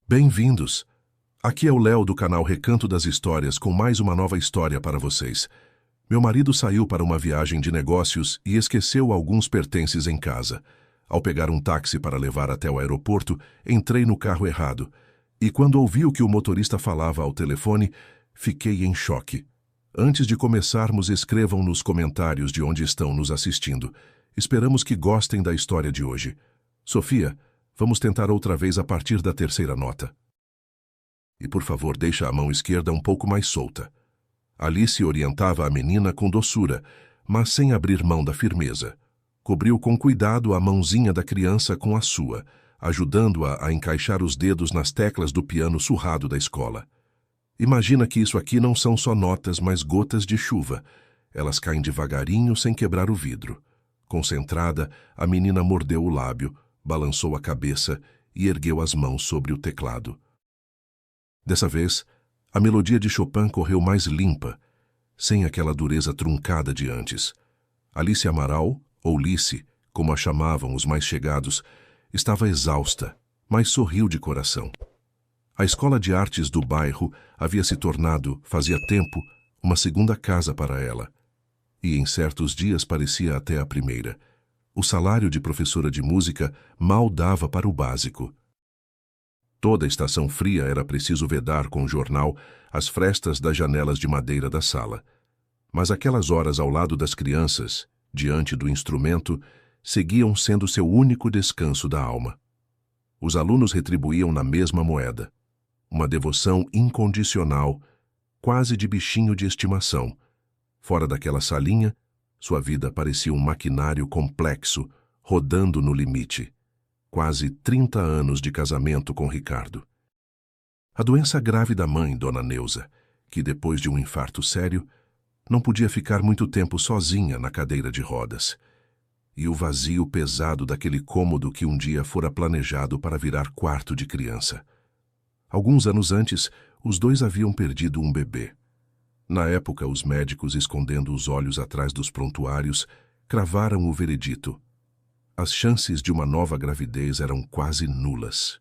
Bem-vindos! Aqui é o Léo do canal Recanto das Histórias com mais uma nova história para vocês. Meu marido saiu para uma viagem de negócios e esqueceu alguns pertences em casa. Ao pegar um táxi para levar até o aeroporto, entrei no carro errado. E quando ouvi o que o motorista falava ao telefone, fiquei em choque. Antes de começarmos, escrevam nos comentários de onde estão nos assistindo. Esperamos que gostem da história de hoje. Sofia, vamos tentar outra vez a partir da terceira nota. E por favor, deixa a mão esquerda um pouco mais solta. Alice orientava a menina com doçura, mas sem abrir mão da firmeza. Cobriu com cuidado a mãozinha da criança com a sua, ajudando-a a encaixar os dedos nas teclas do piano surrado da escola. Imagina que isso aqui não são só notas, mas gotas de chuva. Elas caem devagarinho sem quebrar o vidro. Concentrada, a menina mordeu o lábio, balançou a cabeça e ergueu as mãos sobre o teclado. Dessa vez, a melodia de Chopin correu mais limpa, sem aquela dureza truncada de antes. Alice Amaral, ou Lice, como a chamavam os mais chegados, estava exausta, mas sorriu de coração. A escola de artes do bairro havia se tornado, fazia tempo, uma segunda casa para ela. E em certos dias parecia até a primeira. O salário de professora de música mal dava para o básico. Toda estação fria era preciso vedar com o jornal as frestas das janelas de madeira da sala. Mas aquelas horas ao lado das crianças, diante do instrumento, seguiam sendo seu único descanso da alma. Os alunos retribuíam na mesma moeda. Uma devoção incondicional, quase de bichinho de estimação. Fora daquela salinha, sua vida parecia um maquinário complexo, rodando no limite. Quase 30 anos de casamento com Ricardo. A doença grave da mãe, Dona Neuza, que depois de um infarto sério, não podia ficar muito tempo sozinha na cadeira de rodas. E o vazio pesado daquele cômodo que um dia fora planejado para virar quarto de criança. Alguns anos antes, os dois haviam perdido um bebê. Na época, os médicos, escondendo os olhos atrás dos prontuários, cravaram o veredito. As chances de uma nova gravidez eram quase nulas.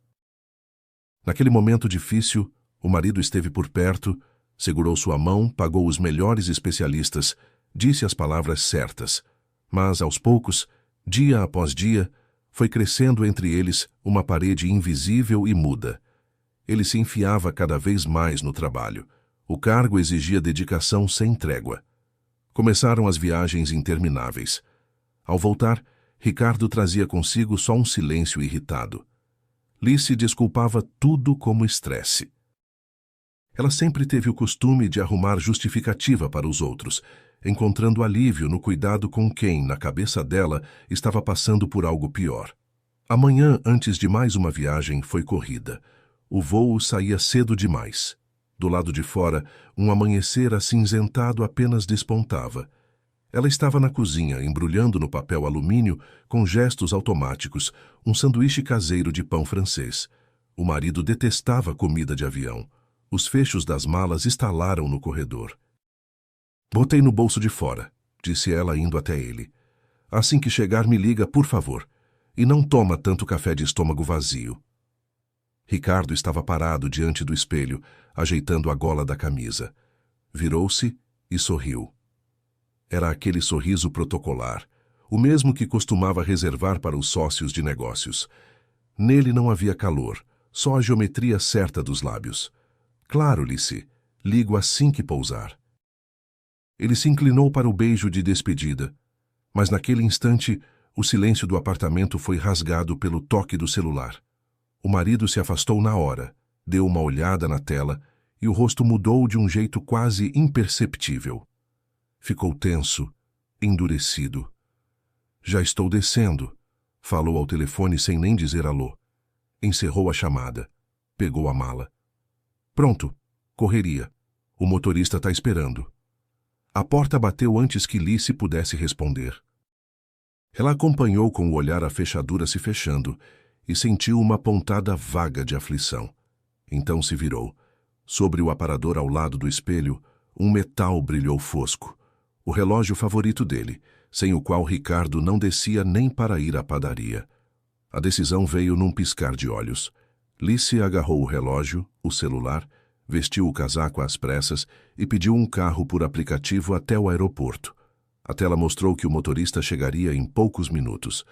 Naquele momento difícil, o marido esteve por perto, segurou sua mão, pagou os melhores especialistas, disse as palavras certas, mas, aos poucos, dia após dia, foi crescendo entre eles uma parede invisível e muda. Ele se enfiava cada vez mais no trabalho. O cargo exigia dedicação sem trégua. Começaram as viagens intermináveis. Ao voltar, Ricardo trazia consigo só um silêncio irritado. Lice desculpava tudo como estresse. Ela sempre teve o costume de arrumar justificativa para os outros, encontrando alívio no cuidado com quem, na cabeça dela, estava passando por algo pior. A manhã, antes de mais uma viagem, foi corrida. O voo saía cedo demais. Do lado de fora, um amanhecer acinzentado apenas despontava. Ela estava na cozinha, embrulhando no papel alumínio, com gestos automáticos, um sanduíche caseiro de pão francês. O marido detestava comida de avião. Os fechos das malas estalaram no corredor. "Botei no bolso de fora", disse ela indo até ele. "Assim que chegar, me liga, por favor. E não toma tanto café de estômago vazio." Ricardo estava parado diante do espelho, ajeitando a gola da camisa. Virou-se e sorriu. Era aquele sorriso protocolar, o mesmo que costumava reservar para os sócios de negócios. Nele não havia calor, só a geometria certa dos lábios. "Claro, Lice, ligo assim que pousar." Ele se inclinou para o beijo de despedida, mas naquele instante o silêncio do apartamento foi rasgado pelo toque do celular. O marido se afastou na hora, deu uma olhada na tela e o rosto mudou de um jeito quase imperceptível. Ficou tenso, endurecido. "Já estou descendo", falou ao telefone sem nem dizer alô. Encerrou a chamada. Pegou a mala. "Pronto, correria. O motorista está esperando." A porta bateu antes que Lice pudesse responder. Ela acompanhou com o olhar a fechadura se fechando e sentiu uma pontada vaga de aflição. Então se virou. Sobre o aparador ao lado do espelho, um metal brilhou fosco. O relógio favorito dele, sem o qual Ricardo não descia nem para ir à padaria. A decisão veio num piscar de olhos. Lice agarrou o relógio, o celular, vestiu o casaco às pressas e pediu um carro por aplicativo até o aeroporto. A tela mostrou que o motorista chegaria em poucos minutos.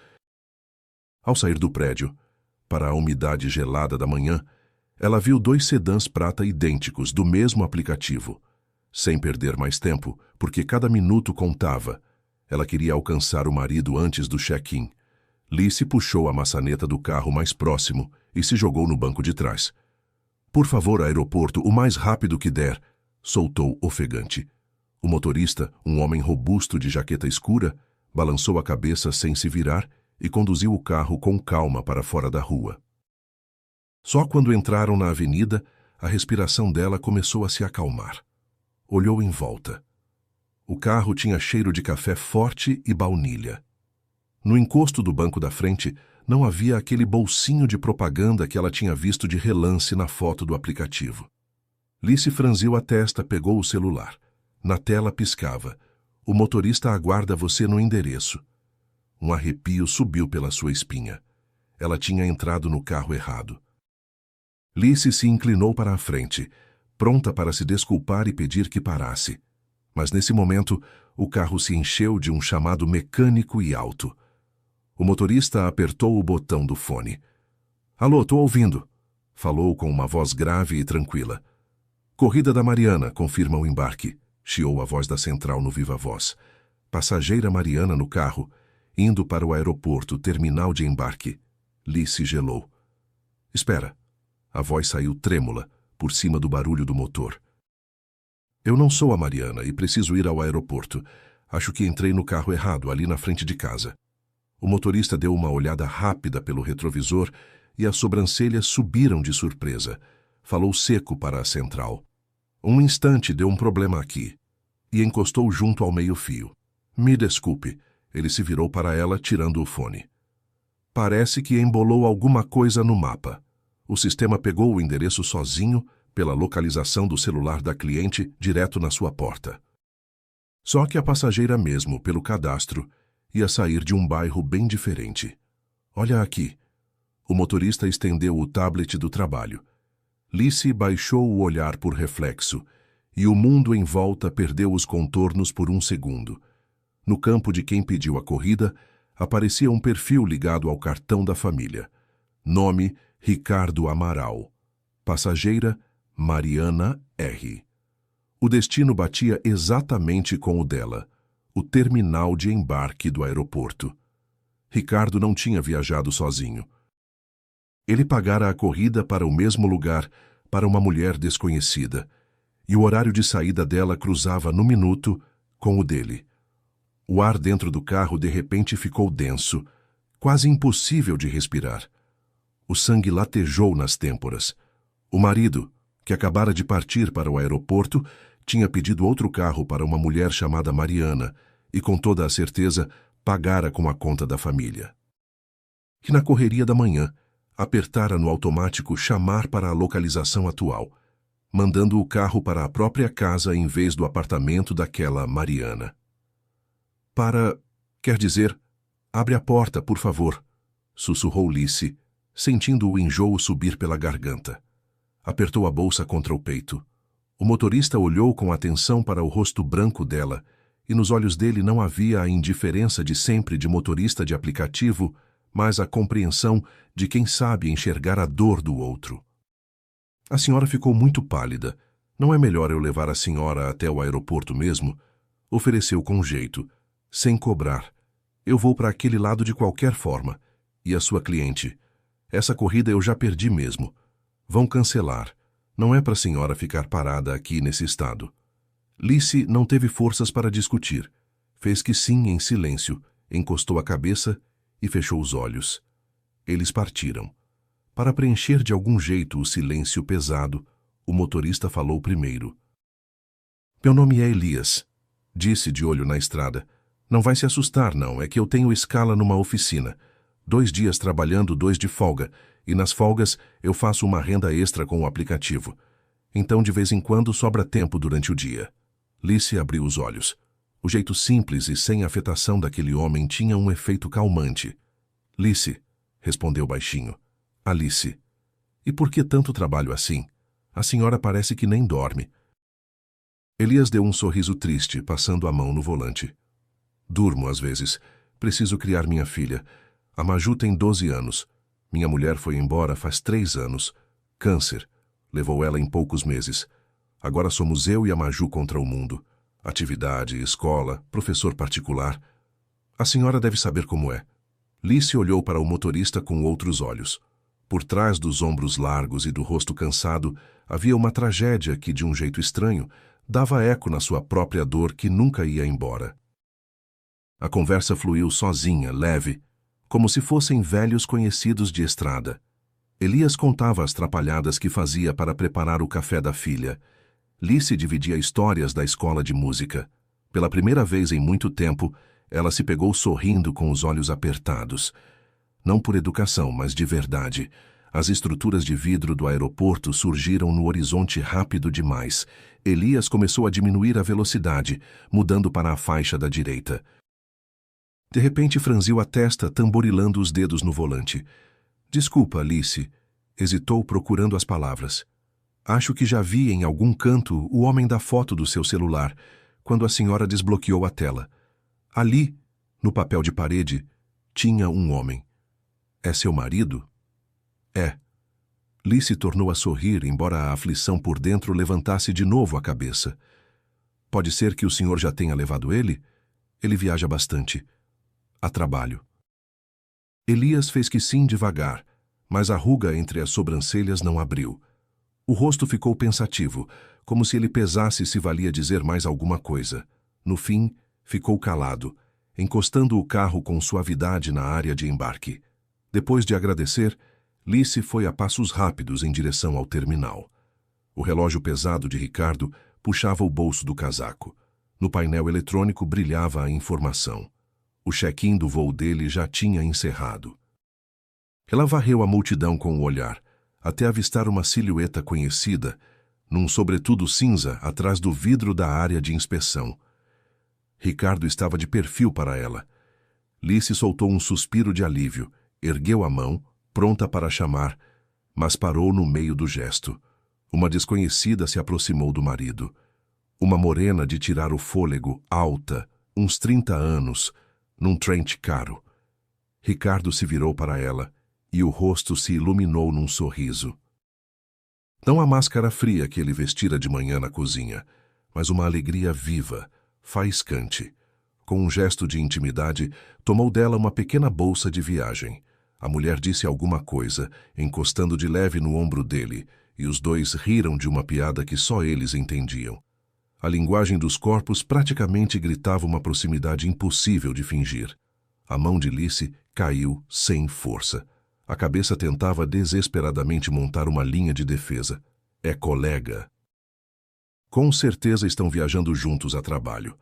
Ao sair do prédio, para a umidade gelada da manhã, ela viu 2 sedãs prata idênticos do mesmo aplicativo. Sem perder mais tempo, porque cada minuto contava, ela queria alcançar o marido antes do check-in. Lice puxou a maçaneta do carro mais próximo e se jogou no banco de trás. "Por favor, aeroporto, o mais rápido que der", soltou ofegante. O motorista, um homem robusto de jaqueta escura, balançou a cabeça sem se virar e conduziu o carro com calma para fora da rua. Só quando entraram na avenida, a respiração dela começou a se acalmar. Olhou em volta. O carro tinha cheiro de café forte e baunilha. No encosto do banco da frente, não havia aquele bolsinho de propaganda que ela tinha visto de relance na foto do aplicativo. Lice franziu a testa, pegou o celular. Na tela piscava: "O motorista aguarda você no endereço." Um arrepio subiu pela sua espinha. Ela tinha entrado no carro errado. Lice se inclinou para a frente, pronta para se desculpar e pedir que parasse. Mas nesse momento, o carro se encheu de um chamado mecânico e alto. O motorista apertou o botão do fone. "Alô, tô ouvindo", falou com uma voz grave e tranquila. "Corrida da Mariana, confirma o embarque", chiou a voz da central no viva-voz. Passageira Mariana no carro, indo para o aeroporto, terminal de embarque. Lice gelou. "Espera." A voz saiu trêmula, por cima do barulho do motor. "Eu não sou a Mariana e preciso ir ao aeroporto. Acho que entrei no carro errado, ali na frente de casa." O motorista deu uma olhada rápida pelo retrovisor e as sobrancelhas subiram de surpresa. Falou seco para a central. "Um instante, deu um problema aqui." E encostou junto ao meio-fio. "Me desculpe." Ele se virou para ela, tirando o fone. "Parece que embolou alguma coisa no mapa. O sistema pegou o endereço sozinho, pela localização do celular da cliente, direto na sua porta. Só que a passageira mesmo, pelo cadastro, ia sair de um bairro bem diferente. Olha aqui." O motorista estendeu o tablet do trabalho. Lice baixou o olhar por reflexo, e o mundo em volta perdeu os contornos por um segundo. No campo de quem pediu a corrida, aparecia um perfil ligado ao cartão da família. Nome: Ricardo Amaral. Passageira: Mariana R. O destino batia exatamente com o dela, o terminal de embarque do aeroporto. Ricardo não tinha viajado sozinho. Ele pagara a corrida para o mesmo lugar, para uma mulher desconhecida, e o horário de saída dela cruzava no minuto com o dele. O ar dentro do carro de repente ficou denso, quase impossível de respirar. O sangue latejou nas têmporas. O marido, que acabara de partir para o aeroporto, tinha pedido outro carro para uma mulher chamada Mariana e, com toda a certeza, pagara com a conta da família. Que na correria da manhã, apertara no automático chamar para a localização atual, mandando o carro para a própria casa em vez do apartamento daquela Mariana. Quer dizer, abre a porta, por favor, sussurrou Lice, sentindo o enjoo subir pela garganta. Apertou a bolsa contra o peito. O motorista olhou com atenção para o rosto branco dela, e nos olhos dele não havia a indiferença de sempre de motorista de aplicativo, mas a compreensão de quem sabe enxergar a dor do outro. "A senhora ficou muito pálida. Não é melhor eu levar a senhora até o aeroporto mesmo?" Ofereceu com jeito, sem cobrar. "Eu vou para aquele lado de qualquer forma. E a sua cliente? Essa corrida eu já perdi mesmo. Vão cancelar. Não é para a senhora ficar parada aqui nesse estado." Lice não teve forças para discutir. Fez que sim em silêncio, encostou a cabeça e fechou os olhos. Eles partiram. Para preencher de algum jeito o silêncio pesado, o motorista falou primeiro. "Meu nome é Elias", disse de olho na estrada. "Não vai se assustar, não. É que eu tenho escala numa oficina. 2 dias trabalhando, 2 de folga. E nas folgas eu faço uma renda extra com o aplicativo. Então, de vez em quando, sobra tempo durante o dia." Lice abriu os olhos. O jeito simples e sem afetação daquele homem tinha um efeito calmante. "Lice", respondeu baixinho. "Alice." E por que tanto trabalho assim? A senhora parece que nem dorme. Elias deu um sorriso triste, passando a mão no volante. Durmo às vezes. Preciso criar minha filha. A Maju tem 12 anos. Minha mulher foi embora faz 3 anos. Câncer. Levou ela em poucos meses. Agora somos eu e a Maju contra o mundo. Atividade, escola, professor particular. A senhora deve saber como é. Lice olhou para o motorista com outros olhos. Por trás dos ombros largos e do rosto cansado, havia uma tragédia que, de um jeito estranho, dava eco na sua própria dor que nunca ia embora. A conversa fluiu sozinha, leve, como se fossem velhos conhecidos de estrada. Elias contava as trapalhadas que fazia para preparar o café da filha. Lice dividia histórias da escola de música. Pela primeira vez em muito tempo, ela se pegou sorrindo com os olhos apertados. Não por educação, mas de verdade. As estruturas de vidro do aeroporto surgiram no horizonte rápido demais. Elias começou a diminuir a velocidade, mudando para a faixa da direita. De repente franziu a testa, tamborilando os dedos no volante. Desculpa, Alice. Hesitou procurando as palavras. Acho que já vi em algum canto o homem da foto do seu celular, quando a senhora desbloqueou a tela. Ali, no papel de parede, tinha um homem. É seu marido? É. Lice tornou a sorrir, embora a aflição por dentro levantasse de novo a cabeça. Pode ser que o senhor já tenha levado ele? Ele viaja bastante. A trabalho. Elias fez que sim devagar, mas a ruga entre as sobrancelhas não abriu. O rosto ficou pensativo, como se ele pesasse se valia dizer mais alguma coisa. No fim, ficou calado, encostando o carro com suavidade na área de embarque. Depois de agradecer, Lice foi a passos rápidos em direção ao terminal. O relógio pesado de Ricardo puxava o bolso do casaco. No painel eletrônico brilhava a informação. O check-in do voo dele já tinha encerrado. Ela varreu a multidão com o olhar, até avistar uma silhueta conhecida, num sobretudo cinza atrás do vidro da área de inspeção. Ricardo estava de perfil para ela. Lice soltou um suspiro de alívio, ergueu a mão, pronta para chamar, mas parou no meio do gesto. Uma desconhecida se aproximou do marido. Uma morena de tirar o fôlego, alta, uns 30 anos, num trench caro. Ricardo se virou para ela, e o rosto se iluminou num sorriso. Não a máscara fria que ele vestira de manhã na cozinha, mas uma alegria viva, faiscante. Com um gesto de intimidade, tomou dela uma pequena bolsa de viagem. A mulher disse alguma coisa, encostando de leve no ombro dele, e os dois riram de uma piada que só eles entendiam. A linguagem dos corpos praticamente gritava uma proximidade impossível de fingir. A mão de Lice caiu sem força. A cabeça tentava desesperadamente montar uma linha de defesa. É colega. Com certeza estão viajando juntos a trabalho.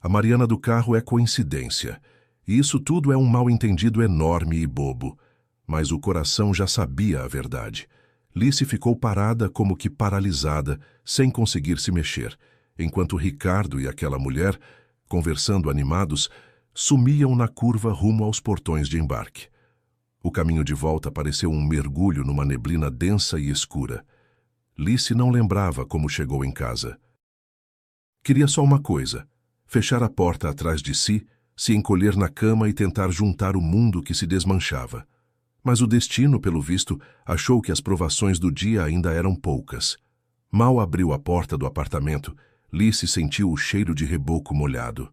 A Mariana do carro é coincidência. E isso tudo é um mal-entendido enorme e bobo. Mas o coração já sabia a verdade. Lice ficou parada como que paralisada, sem conseguir se mexer, enquanto Ricardo e aquela mulher, conversando animados, sumiam na curva rumo aos portões de embarque. O caminho de volta pareceu um mergulho numa neblina densa e escura. Lice não lembrava como chegou em casa. Queria só uma coisa: fechar a porta atrás de si, se encolher na cama e tentar juntar o mundo que se desmanchava. Mas o destino, pelo visto, achou que as provações do dia ainda eram poucas. Mal abriu a porta do apartamento, Lice sentiu o cheiro de reboco molhado.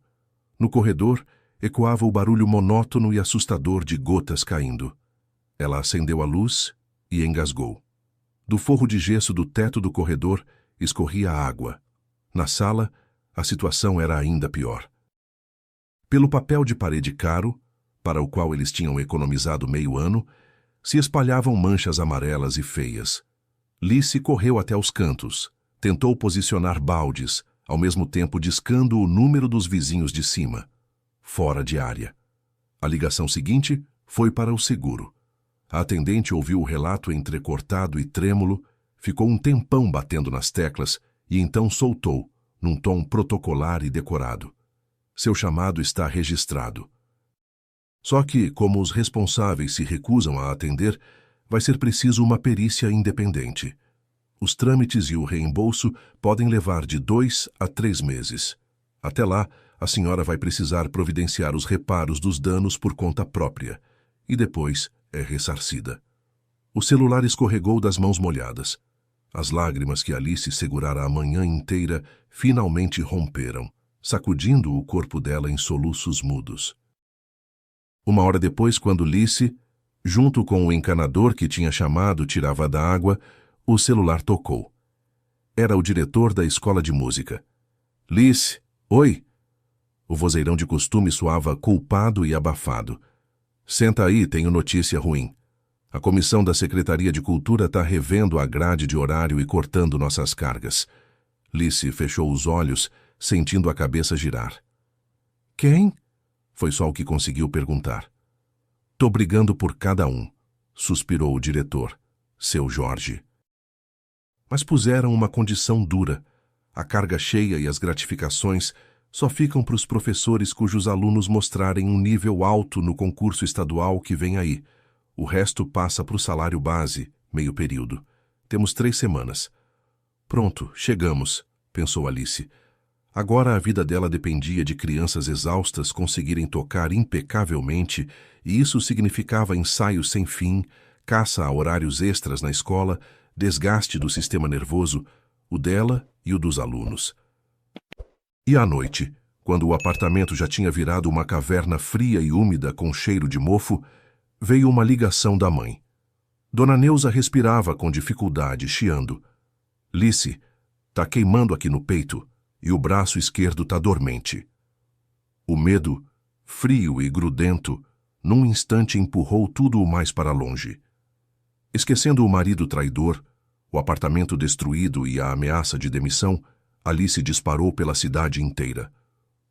No corredor, ecoava o barulho monótono e assustador de gotas caindo. Ela acendeu a luz e engasgou. Do forro de gesso do teto do corredor escorria água. Na sala, a situação era ainda pior. Pelo papel de parede caro, para o qual eles tinham economizado meio ano, se espalhavam manchas amarelas e feias. Lice correu até os cantos, tentou posicionar baldes, ao mesmo tempo discando o número dos vizinhos de cima. Fora de área. A ligação seguinte foi para o seguro. A atendente ouviu o relato entrecortado e trêmulo, ficou um tempão batendo nas teclas e então soltou, num tom protocolar e decorado. Seu chamado está registrado. Só que, como os responsáveis se recusam a atender, Vai ser preciso uma perícia independente. Os trâmites e o reembolso podem levar de 2 a 3 meses. Até lá, a senhora vai precisar providenciar os reparos dos danos por conta própria, e depois é ressarcida. O celular escorregou das mãos molhadas. As lágrimas que Alice segurara a manhã inteira finalmente romperam, sacudindo o corpo dela em soluços mudos. Uma hora depois, quando Alice, junto com o encanador que tinha chamado, tirava da água, o celular tocou. Era o diretor da escola de música. Alice, oi! O vozeirão de costume soava culpado e abafado. Senta aí, tenho notícia ruim. A comissão da Secretaria de Cultura está revendo a grade de horário e cortando nossas cargas. Alice fechou os olhos, sentindo a cabeça girar. Quem? Foi só o que conseguiu perguntar. Tô brigando por cada um, suspirou o diretor, seu Jorge. Mas puseram uma condição dura. A carga cheia e as gratificações só ficam para os professores cujos alunos mostrarem um nível alto no concurso estadual que vem aí. O resto passa para o salário base, meio período. Temos 3 semanas. Pronto, chegamos, pensou Alice. Agora a vida dela dependia de crianças exaustas conseguirem tocar impecavelmente, e isso significava ensaios sem fim, caça a horários extras na escola, desgaste do sistema nervoso, o dela e o dos alunos. E à noite, quando o apartamento já tinha virado uma caverna fria e úmida com cheiro de mofo, veio uma ligação da mãe. Dona Neuza respirava com dificuldade, chiando. Alice, tá queimando aqui no peito e o braço esquerdo tá dormente. O medo, frio e grudento, num instante empurrou tudo o mais para longe. Esquecendo o marido traidor, o apartamento destruído e a ameaça de demissão, Alice disparou pela cidade inteira.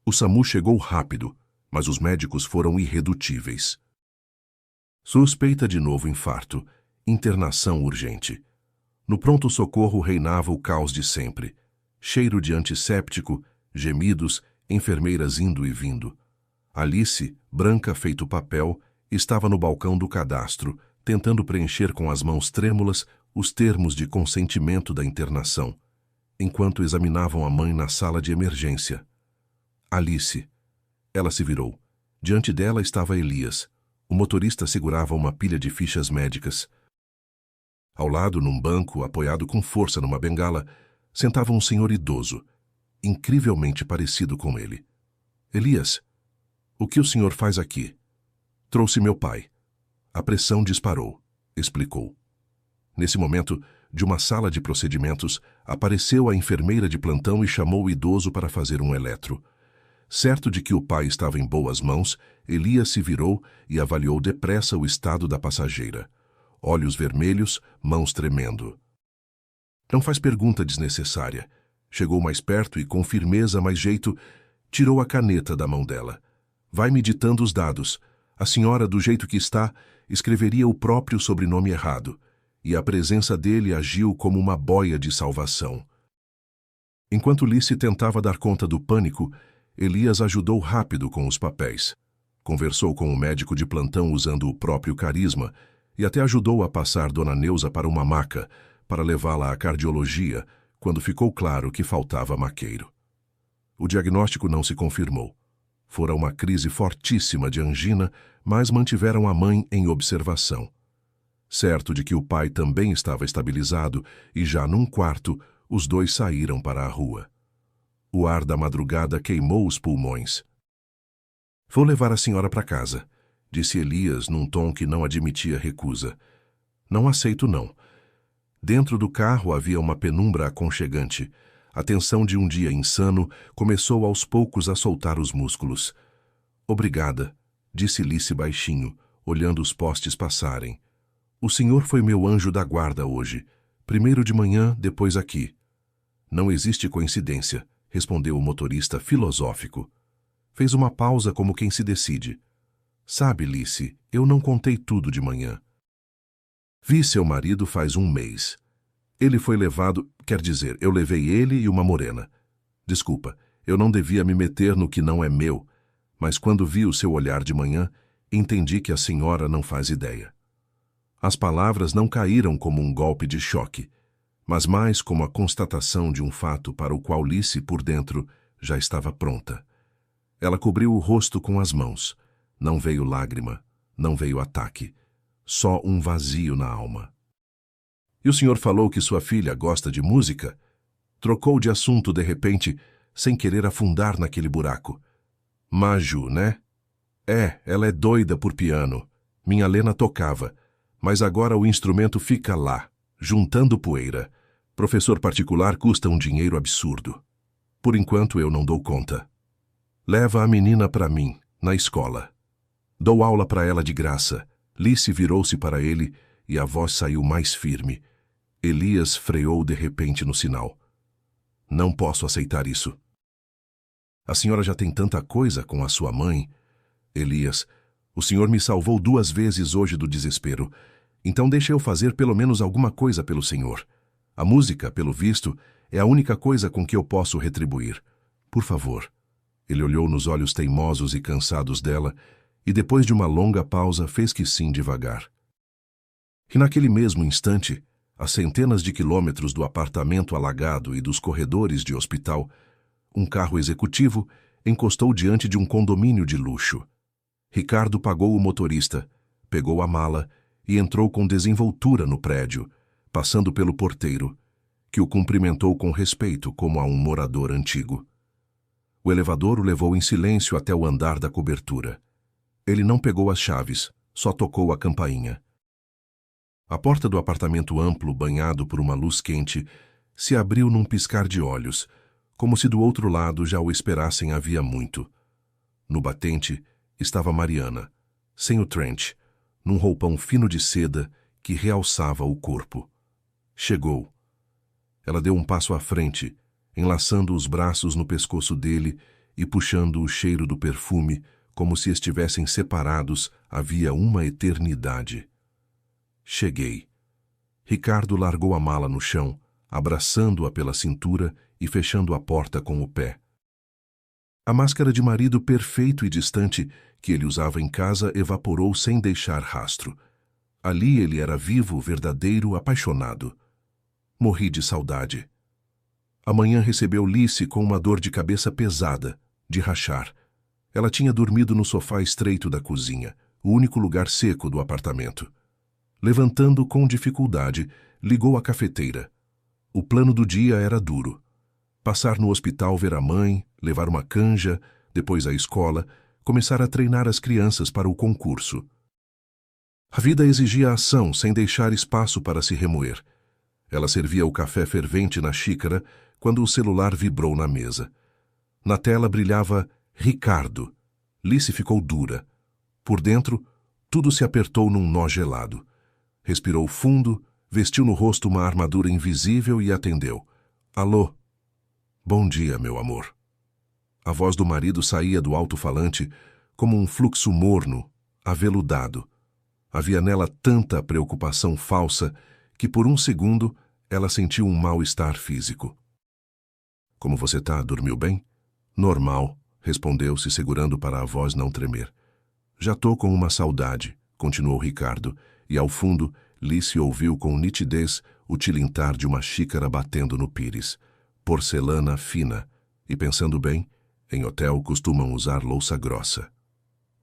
O SAMU chegou rápido, mas os médicos foram irredutíveis. Suspeita de novo infarto, internação urgente. No pronto-socorro reinava o caos de sempre. Cheiro de antisséptico, gemidos, enfermeiras indo e vindo. Alice, branca feito papel, estava no balcão do cadastro, tentando preencher com as mãos trêmulas os termos de consentimento da internação, enquanto examinavam a mãe na sala de emergência. Alice. Ela se virou. Diante dela estava Elias. O motorista segurava uma pilha de fichas médicas. Ao lado, num banco, apoiado com força numa bengala, sentava um senhor idoso, incrivelmente parecido com ele. Elias, o que o senhor faz aqui? Trouxe meu pai. A pressão disparou, explicou. Nesse momento, de uma sala de procedimentos, apareceu a enfermeira de plantão e chamou o idoso para fazer um eletro. Certo de que o pai estava em boas mãos, Elias se virou e avaliou depressa o estado da passageira. Olhos vermelhos, mãos tremendo. Não faz pergunta desnecessária. Chegou mais perto e, com firmeza mais jeito, tirou a caneta da mão dela. Vai me ditando os dados. A senhora, do jeito que está, escreveria o próprio sobrenome errado, e a presença dele agiu como uma boia de salvação. Enquanto Alice tentava dar conta do pânico, Elias ajudou rápido com os papéis. Conversou com o médico de plantão usando o próprio carisma e até ajudou a passar Dona Neuza para uma maca, para levá-la à cardiologia, quando ficou claro que faltava maqueiro. O diagnóstico não se confirmou. Fora uma crise fortíssima de angina, mas mantiveram a mãe em observação. Certo de que o pai também estava estabilizado e já num quarto, os dois saíram para a rua. O ar da madrugada queimou os pulmões. Vou levar a senhora para casa, disse Elias num tom que não admitia recusa. Não aceito, não. Dentro do carro havia uma penumbra aconchegante. A tensão de um dia insano começou aos poucos a soltar os músculos. Obrigada, disse Alice baixinho, olhando os postes passarem. O senhor foi meu anjo da guarda hoje. Primeiro de manhã, depois aqui. Não existe coincidência, respondeu o motorista filosófico. Fez uma pausa como quem se decide. Sabe, Alice, eu não contei tudo de manhã. Vi seu marido faz 1 mês. Ele foi levado, quer dizer, eu levei ele e uma morena. Desculpa, eu não devia me meter no que não é meu, mas quando vi o seu olhar de manhã, entendi que a senhora não faz ideia. As palavras não caíram como um golpe de choque, mas mais como a constatação de um fato para o qual Lice, por dentro, já estava pronta. Ela cobriu o rosto com as mãos. Não veio lágrima, não veio ataque, só um vazio na alma. E o senhor falou que sua filha gosta de música? Trocou de assunto de repente, sem querer afundar naquele buraco. Maju, né? Ela é doida por piano. Minha Lena tocava, mas agora o instrumento fica lá, juntando poeira. Professor particular custa um dinheiro absurdo. Por enquanto eu não dou conta. Leva a menina para mim, na escola. Dou aula para ela de graça. Lice virou-se para ele e a voz saiu mais firme. Elias freou de repente no sinal. Não posso aceitar isso. A senhora já tem tanta coisa com a sua mãe. Elias, o senhor me salvou 2 vezes hoje do desespero. Então deixe eu fazer pelo menos alguma coisa pelo senhor. A música, pelo visto, é a única coisa com que eu posso retribuir. Por favor. Ele olhou nos olhos teimosos e cansados dela e depois de uma longa pausa fez que sim devagar. E naquele mesmo instante, a centenas de quilômetros do apartamento alagado e dos corredores de hospital, um carro executivo encostou diante de um condomínio de luxo. Ricardo pagou o motorista, pegou a mala e entrou com desenvoltura no prédio, passando pelo porteiro, que o cumprimentou com respeito como a um morador antigo. O elevador o levou em silêncio até o andar da cobertura. Ele não pegou as chaves, só tocou a campainha. A porta do apartamento amplo, banhado por uma luz quente, se abriu num piscar de olhos, como se do outro lado já o esperassem havia muito. No batente estava Mariana, sem o trench, num roupão fino de seda que realçava o corpo. Chegou. Ela deu um passo à frente, enlaçando os braços no pescoço dele e puxando o cheiro do perfume como se estivessem separados havia uma eternidade. Cheguei. Ricardo largou a mala no chão, abraçando-a pela cintura e fechando a porta com o pé. A máscara de marido perfeito e distante que ele usava em casa evaporou sem deixar rastro. Ali ele era vivo, verdadeiro, apaixonado. Morri de saudade. Amanhã recebeu Lice com uma dor de cabeça pesada, de rachar. Ela tinha dormido no sofá estreito da cozinha, o único lugar seco do apartamento. Levantando com dificuldade, ligou a cafeteira. O plano do dia era duro. Passar no hospital ver a mãe, levar uma canja, depois à escola, começar a treinar as crianças para o concurso. A vida exigia ação sem deixar espaço para se remoer. Ela servia o café fervente na xícara quando o celular vibrou na mesa. Na tela brilhava Ricardo. Lice ficou dura. Por dentro, tudo se apertou num nó gelado. Respirou fundo, vestiu no rosto uma armadura invisível e atendeu. Alô? Bom dia, meu amor. A voz do marido saía do alto-falante como um fluxo morno, aveludado. Havia nela tanta preocupação falsa que por um segundo ela sentiu um mal-estar físico. Como você tá? Dormiu bem? Normal, respondeu-se segurando para a voz não tremer. Já tô com uma saudade, continuou Ricardo, e ao fundo Lice ouviu com nitidez o tilintar de uma xícara batendo no pires. Porcelana fina, e pensando bem, em hotel costumam usar louça grossa.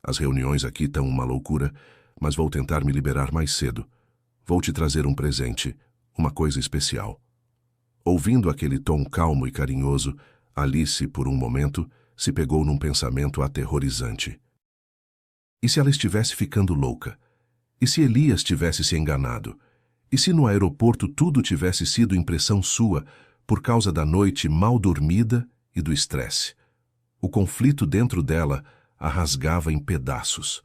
As reuniões aqui estão uma loucura, mas vou tentar me liberar mais cedo. Vou te trazer um presente, uma coisa especial. Ouvindo aquele tom calmo e carinhoso, Alice, por um momento, se pegou num pensamento aterrorizante. E se ela estivesse ficando louca? E se Elias tivesse se enganado? E se no aeroporto tudo tivesse sido impressão sua, por causa da noite mal dormida e do estresse? O conflito dentro dela a rasgava em pedaços.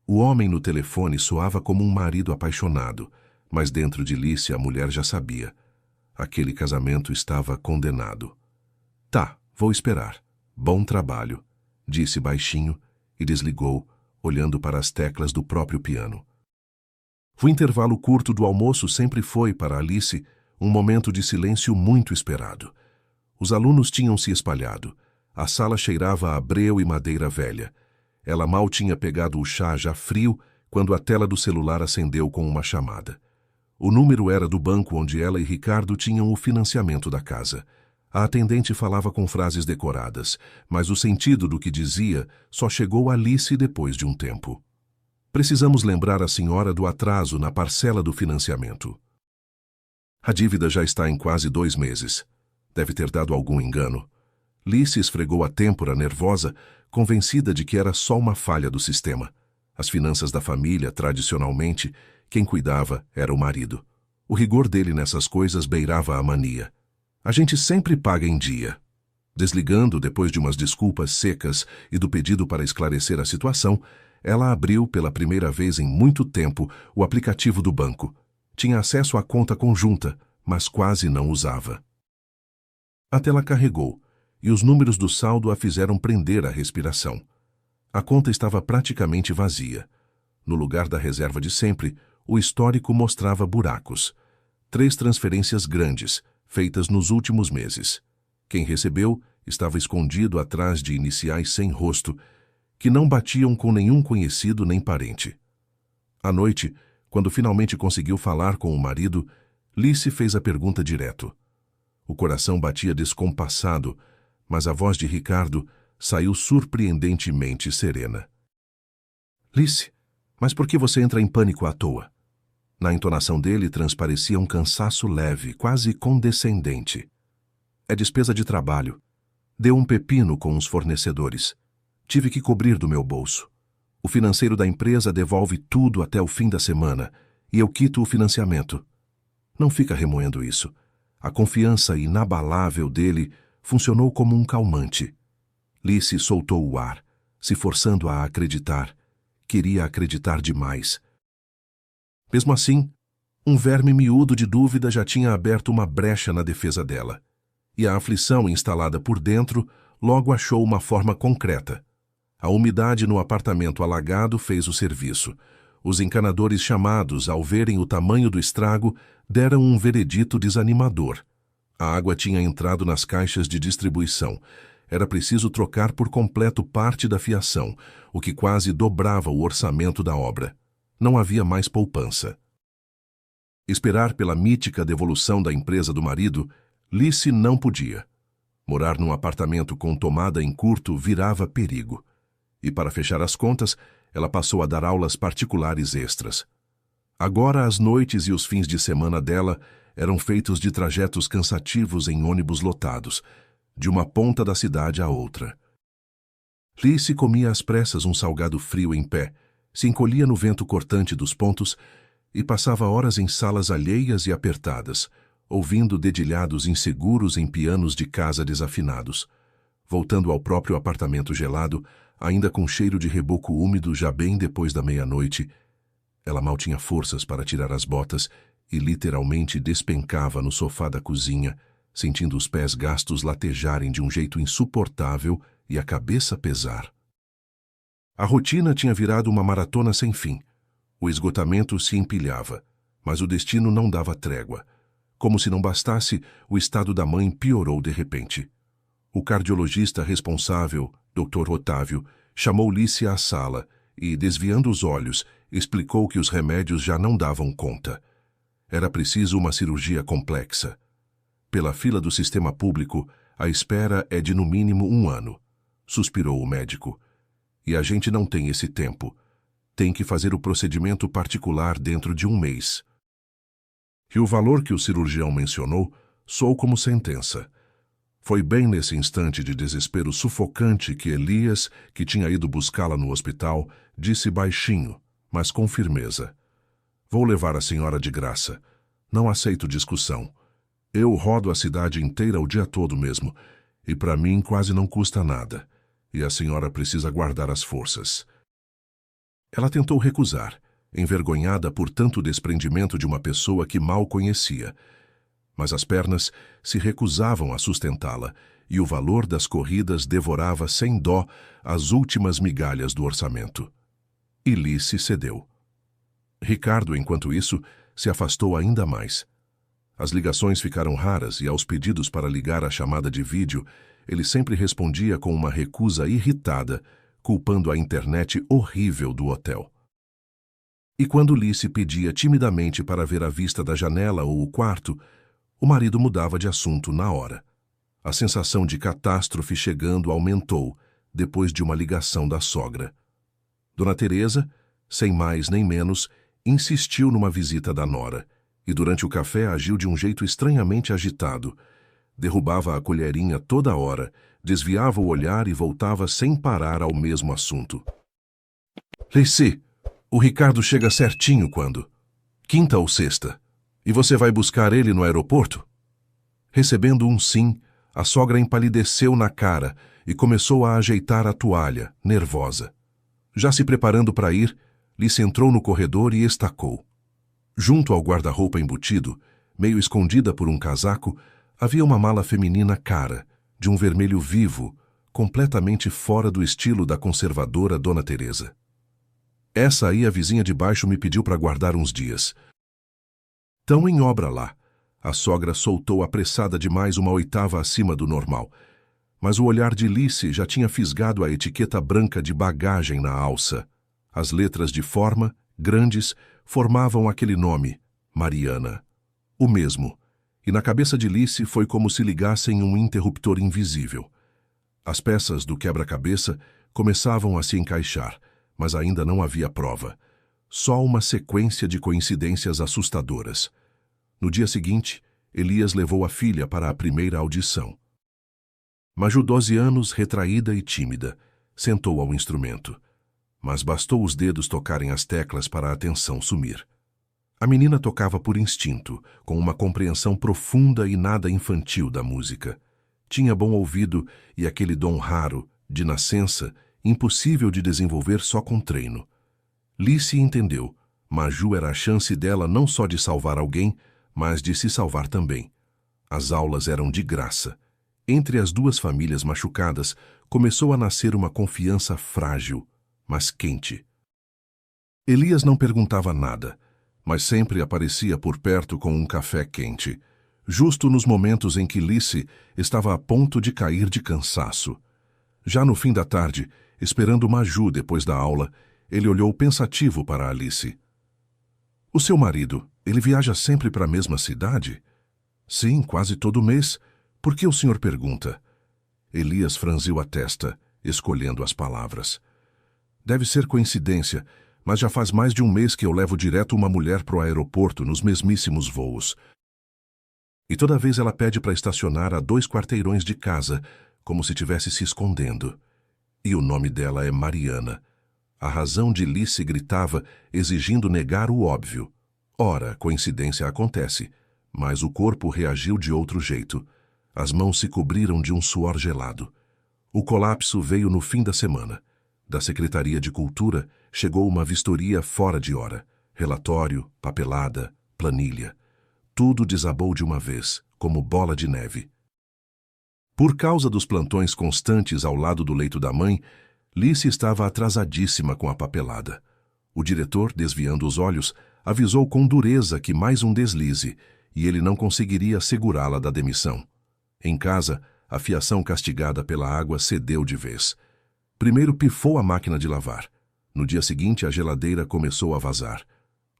O homem no telefone soava como um marido apaixonado, mas dentro de Lice a mulher já sabia. Aquele casamento estava condenado. Tá, vou esperar. Bom trabalho, disse baixinho e desligou, olhando para as teclas do próprio piano. O intervalo curto do almoço sempre foi, para Alice, um momento de silêncio muito esperado. Os alunos tinham se espalhado. A sala cheirava a breu e madeira velha. Ela mal tinha pegado o chá já frio quando a tela do celular acendeu com uma chamada. O número era do banco onde ela e Ricardo tinham o financiamento da casa. A atendente falava com frases decoradas, mas o sentido do que dizia só chegou a Alice depois de um tempo. Precisamos lembrar a senhora do atraso na parcela do financiamento. A dívida já está em quase 2 meses. Deve ter dado algum engano. Alice esfregou a têmpora nervosa, convencida de que era só uma falha do sistema. As finanças da família, tradicionalmente, quem cuidava era o marido. O rigor dele nessas coisas beirava a mania. A gente sempre paga em dia. Desligando, depois de umas desculpas secas e do pedido para esclarecer a situação, ela abriu pela primeira vez em muito tempo o aplicativo do banco. Tinha acesso à conta conjunta, mas quase não usava. A tela carregou, e os números do saldo a fizeram prender a respiração. A conta estava praticamente vazia. No lugar da reserva de sempre, o histórico mostrava buracos. 3 transferências grandes, feitas nos últimos meses. Quem recebeu estava escondido atrás de iniciais sem rosto, que não batiam com nenhum conhecido nem parente. À noite, quando finalmente conseguiu falar com o marido, Alice fez a pergunta direto. O coração batia descompassado, mas a voz de Ricardo saiu surpreendentemente serena. Alice, mas por que você entra em pânico à toa? Na entonação dele transparecia um cansaço leve, quase condescendente. É despesa de trabalho. Deu um pepino com os fornecedores. Tive que cobrir do meu bolso. O financeiro da empresa devolve tudo até o fim da semana e eu quito o financiamento. Não fica remoendo isso. A confiança inabalável dele funcionou como um calmante. Alice soltou o ar, se forçando a acreditar. Queria acreditar demais. Mesmo assim, um verme miúdo de dúvida já tinha aberto uma brecha na defesa dela. E a aflição instalada por dentro logo achou uma forma concreta. A umidade no apartamento alagado fez o serviço. Os encanadores chamados, ao verem o tamanho do estrago, deram um veredito desanimador. A água tinha entrado nas caixas de distribuição. Era preciso trocar por completo parte da fiação, o que quase dobrava o orçamento da obra. Não havia mais poupança. Esperar pela mítica devolução da empresa do marido, Alice não podia. Morar num apartamento com tomada em curto virava perigo. E para fechar as contas, ela passou a dar aulas particulares extras. Agora as noites e os fins de semana dela eram feitos de trajetos cansativos em ônibus lotados, de uma ponta da cidade à outra. Alice comia às pressas um salgado frio em pé, se encolhia no vento cortante dos pontos e passava horas em salas alheias e apertadas, ouvindo dedilhados inseguros em pianos de casa desafinados. Voltando ao próprio apartamento gelado, ainda com cheiro de reboco úmido já bem depois da meia-noite, ela mal tinha forças para tirar as botas e literalmente despencava no sofá da cozinha, sentindo os pés gastos latejarem de um jeito insuportável e a cabeça pesar. A rotina tinha virado uma maratona sem fim. O esgotamento se empilhava, mas o destino não dava trégua. Como se não bastasse, o estado da mãe piorou de repente. O cardiologista responsável, Dr. Otávio, chamou Alice à sala e, desviando os olhos, explicou que os remédios já não davam conta. Era preciso uma cirurgia complexa. Pela fila do sistema público, a espera é de no mínimo 1 ano, suspirou o médico. E a gente não tem esse tempo. Tem que fazer o procedimento particular dentro de 1 mês. E o valor que o cirurgião mencionou soou como sentença. Foi bem nesse instante de desespero sufocante que Elias, que tinha ido buscá-la no hospital, disse baixinho, mas com firmeza: "Vou levar a senhora de graça. Não aceito discussão. Eu rodo a cidade inteira o dia todo mesmo, e para mim quase não custa nada. E a senhora precisa guardar as forças." Ela tentou recusar, envergonhada por tanto desprendimento de uma pessoa que mal conhecia. Mas as pernas se recusavam a sustentá-la, e o valor das corridas devorava sem dó as últimas migalhas do orçamento. E Alice cedeu. Ricardo, enquanto isso, se afastou ainda mais. As ligações ficaram raras e aos pedidos para ligar a chamada de vídeo, ele sempre respondia com uma recusa irritada, culpando a internet horrível do hotel. E quando Lice pedia timidamente para ver a vista da janela ou o quarto, o marido mudava de assunto na hora. A sensação de catástrofe chegando aumentou depois de uma ligação da sogra. Dona Teresa, sem mais nem menos, insistiu numa visita da nora e durante o café agiu de um jeito estranhamente agitado. Derrubava a colherinha toda hora, desviava o olhar e voltava sem parar ao mesmo assunto. Lice, o Ricardo chega certinho quando? Quinta ou sexta? E você vai buscar ele no aeroporto? Recebendo um sim, a sogra empalideceu na cara e começou a ajeitar a toalha, nervosa. Já se preparando para ir, Lice entrou no corredor e estacou. Junto ao guarda-roupa embutido, meio escondida por um casaco, havia uma mala feminina cara, de um vermelho vivo, completamente fora do estilo da conservadora Dona Teresa. Essa aí a vizinha de baixo me pediu para guardar uns dias. Tão em obra lá. A sogra soltou apressada demais uma oitava acima do normal. Mas o olhar de Lice já tinha fisgado a etiqueta branca de bagagem na alça. As letras de forma, grandes, formavam aquele nome, Mariana. O mesmo. E na cabeça de Lice foi como se ligassem um interruptor invisível. As peças do quebra-cabeça começavam a se encaixar, mas ainda não havia prova. Só uma sequência de coincidências assustadoras. No dia seguinte, Elias levou a filha para a primeira audição. Maju, 12 anos, retraída e tímida, sentou ao instrumento. Mas bastou os dedos tocarem as teclas para a atenção sumir. A menina tocava por instinto, com uma compreensão profunda e nada infantil da música. Tinha bom ouvido e aquele dom raro, de nascença, impossível de desenvolver só com treino. Lice entendeu. Maju era a chance dela não só de salvar alguém, mas de se salvar também. As aulas eram de graça. Entre as duas famílias machucadas, começou a nascer uma confiança frágil, mas quente. Elias não perguntava nada, mas sempre aparecia por perto com um café quente, justo nos momentos em que Lice estava a ponto de cair de cansaço. Já no fim da tarde, esperando Maju depois da aula, ele olhou pensativo para Alice. O seu marido, ele viaja sempre para a mesma cidade? Sim, quase todo mês. Por que o senhor pergunta? Elias franziu a testa, escolhendo as palavras. Deve ser coincidência, mas já faz mais de um mês que eu levo direto uma mulher para o aeroporto nos mesmíssimos voos. E toda vez ela pede para estacionar a 2 quarteirões de casa, como se estivesse se escondendo. E o nome dela é Mariana. A razão de Lice gritava, exigindo negar o óbvio. Ora, coincidência acontece, mas o corpo reagiu de outro jeito. As mãos se cobriram de um suor gelado. O colapso veio no fim da semana. Da Secretaria de Cultura chegou uma vistoria fora de hora. Relatório, papelada, planilha. Tudo desabou de uma vez, como bola de neve. Por causa dos plantões constantes ao lado do leito da mãe, Lice estava atrasadíssima com a papelada. O diretor, desviando os olhos, avisou com dureza que mais um deslize, e ele não conseguiria segurá-la da demissão. Em casa, a fiação castigada pela água cedeu de vez. Primeiro pifou a máquina de lavar. No dia seguinte, a geladeira começou a vazar.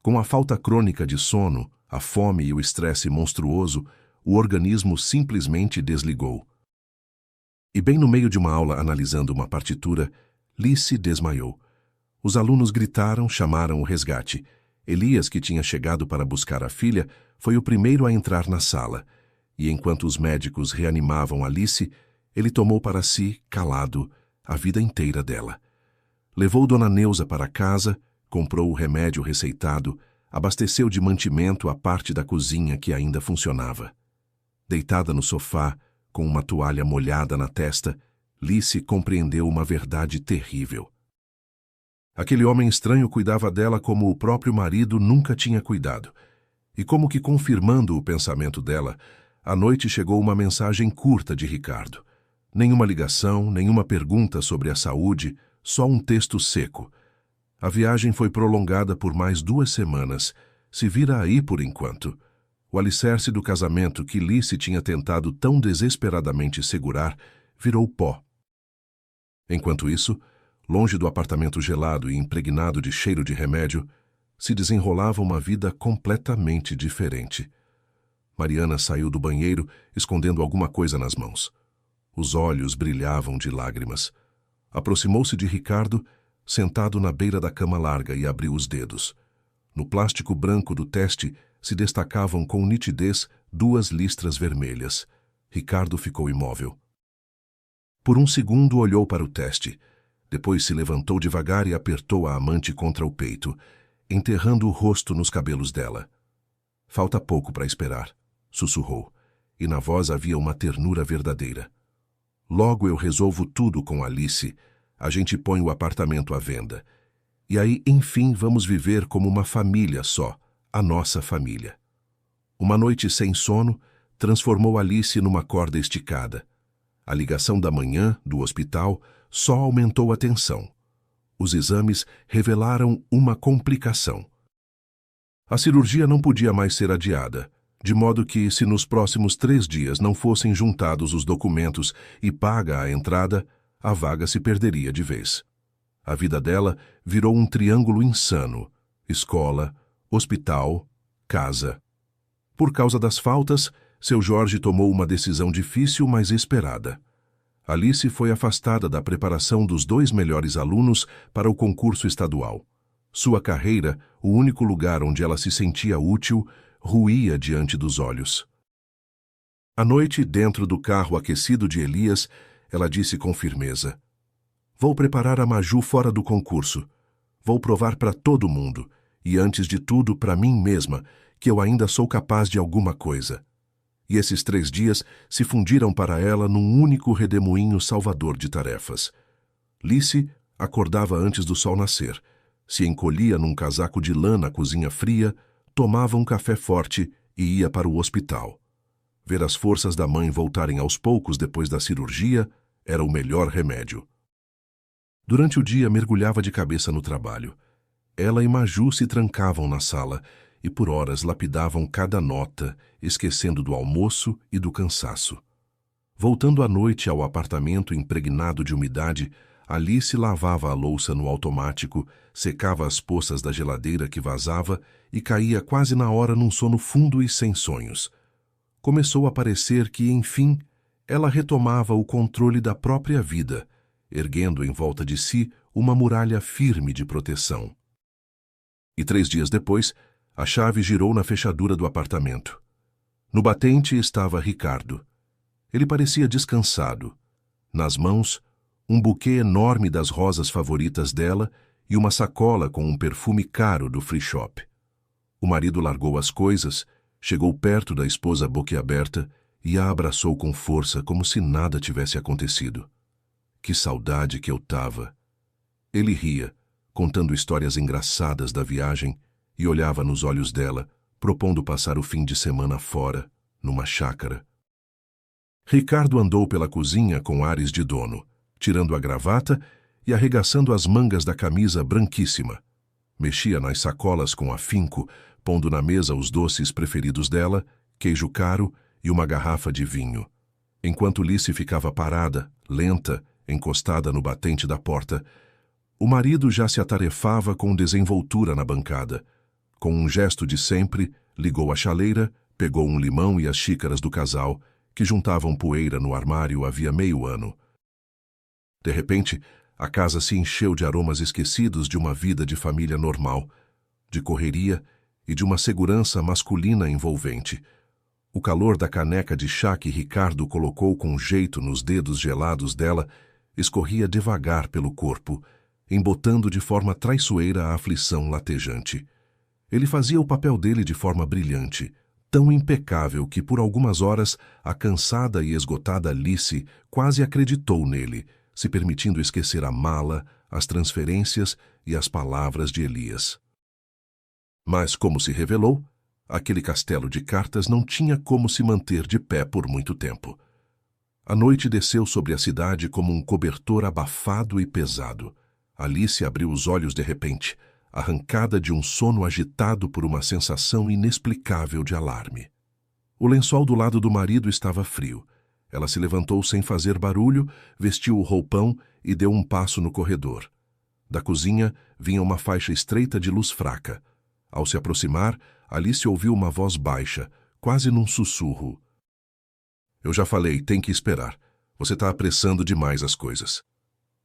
Com a falta crônica de sono, a fome e o estresse monstruoso, o organismo simplesmente desligou. E bem no meio de uma aula analisando uma partitura, Lice desmaiou. Os alunos gritaram, chamaram o resgate. Elias, que tinha chegado para buscar a filha, foi o primeiro a entrar na sala. E enquanto os médicos reanimavam Alice, ele tomou para si, calado, a vida inteira dela. Levou Dona Neuza para casa, comprou o remédio receitado, abasteceu de mantimento a parte da cozinha que ainda funcionava. Deitada no sofá, com uma toalha molhada na testa, Lice compreendeu uma verdade terrível. Aquele homem estranho cuidava dela como o próprio marido nunca tinha cuidado. E como que confirmando o pensamento dela, à noite chegou uma mensagem curta de Ricardo. Nenhuma ligação, nenhuma pergunta sobre a saúde, só um texto seco. A viagem foi prolongada por mais 2 semanas. Se vira aí por enquanto. O alicerce do casamento que Lice tinha tentado tão desesperadamente segurar virou pó. Enquanto isso, longe do apartamento gelado e impregnado de cheiro de remédio, se desenrolava uma vida completamente diferente. Mariana saiu do banheiro, escondendo alguma coisa nas mãos. Os olhos brilhavam de lágrimas. Aproximou-se de Ricardo, sentado na beira da cama larga, e abriu os dedos. No plástico branco do teste se destacavam com nitidez 2 listras vermelhas. Ricardo ficou imóvel. Por um segundo olhou para o teste. Depois se levantou devagar e apertou a amante contra o peito, enterrando o rosto nos cabelos dela. Falta pouco para esperar, sussurrou, e na voz havia uma ternura verdadeira. Logo eu resolvo tudo com Alice. A gente põe o apartamento à venda. E aí, enfim, vamos viver como uma família só, a nossa família. Uma noite sem sono transformou Alice numa corda esticada. A ligação da manhã, do hospital, só aumentou a tensão. Os exames revelaram uma complicação. A cirurgia não podia mais ser adiada, de modo que, se nos próximos 3 dias não fossem juntados os documentos e paga a entrada, a vaga se perderia de vez. A vida dela virou um triângulo insano: escola, hospital, casa. Por causa das faltas, seu Jorge tomou uma decisão difícil, mas esperada. Alice foi afastada da preparação dos 2 melhores alunos para o concurso estadual. Sua carreira, o único lugar onde ela se sentia útil, ruía diante dos olhos. À noite, dentro do carro aquecido de Elias, ela disse com firmeza: "Vou preparar a Maju fora do concurso. Vou provar para todo mundo, e antes de tudo para mim mesma, que eu ainda sou capaz de alguma coisa." E esses 3 dias se fundiram para ela num único redemoinho salvador de tarefas. Lice acordava antes do sol nascer, se encolhia num casaco de lã na cozinha fria, tomava um café forte e ia para o hospital. Ver as forças da mãe voltarem aos poucos depois da cirurgia era o melhor remédio. Durante o dia mergulhava de cabeça no trabalho. Ela e Maju se trancavam na sala e por horas lapidavam cada nota, esquecendo do almoço e do cansaço. Voltando à noite ao apartamento impregnado de umidade, Alice lavava a louça no automático, secava as poças da geladeira que vazava e caía quase na hora num sono fundo e sem sonhos. Começou a parecer que, enfim, ela retomava o controle da própria vida, erguendo em volta de si uma muralha firme de proteção. E 3 dias depois, a chave girou na fechadura do apartamento. No batente estava Ricardo. Ele parecia descansado. Nas mãos, um buquê enorme das rosas favoritas dela e uma sacola com um perfume caro do free shop. O marido largou as coisas, chegou perto da esposa boquiaberta e a abraçou com força, como se nada tivesse acontecido. Que saudade que eu tava! Ele ria, contando histórias engraçadas da viagem, e olhava nos olhos dela, propondo passar o fim de semana fora, numa chácara. Ricardo andou pela cozinha com ares de dono, tirando a gravata e arregaçando as mangas da camisa branquíssima. Mexia nas sacolas com afinco, pondo na mesa os doces preferidos dela, queijo caro e uma garrafa de vinho. Enquanto Lice ficava parada, lenta, encostada no batente da porta, o marido já se atarefava com desenvoltura na bancada. Com um gesto de sempre, ligou a chaleira, pegou um limão e as xícaras do casal, que juntavam poeira no armário havia meio ano. De repente, a casa se encheu de aromas esquecidos de uma vida de família normal, de correria e de uma segurança masculina envolvente. O calor da caneca de chá que Ricardo colocou com jeito nos dedos gelados dela escorria devagar pelo corpo, embotando de forma traiçoeira a aflição latejante. Ele fazia o papel dele de forma brilhante, tão impecável que por algumas horas a cansada e esgotada Alice quase acreditou nele, se permitindo esquecer a mala, as transferências e as palavras de Elias. Mas, como se revelou, aquele castelo de cartas não tinha como se manter de pé por muito tempo. A noite desceu sobre a cidade como um cobertor abafado e pesado. Alice abriu os olhos de repente, arrancada de um sono agitado por uma sensação inexplicável de alarme. O lençol do lado do marido estava frio. Ela se levantou sem fazer barulho, vestiu o roupão e deu um passo no corredor. Da cozinha vinha uma faixa estreita de luz fraca. Ao se aproximar, Alice ouviu uma voz baixa, quase num sussurro. Eu já falei, tem que esperar. Você está apressando demais as coisas.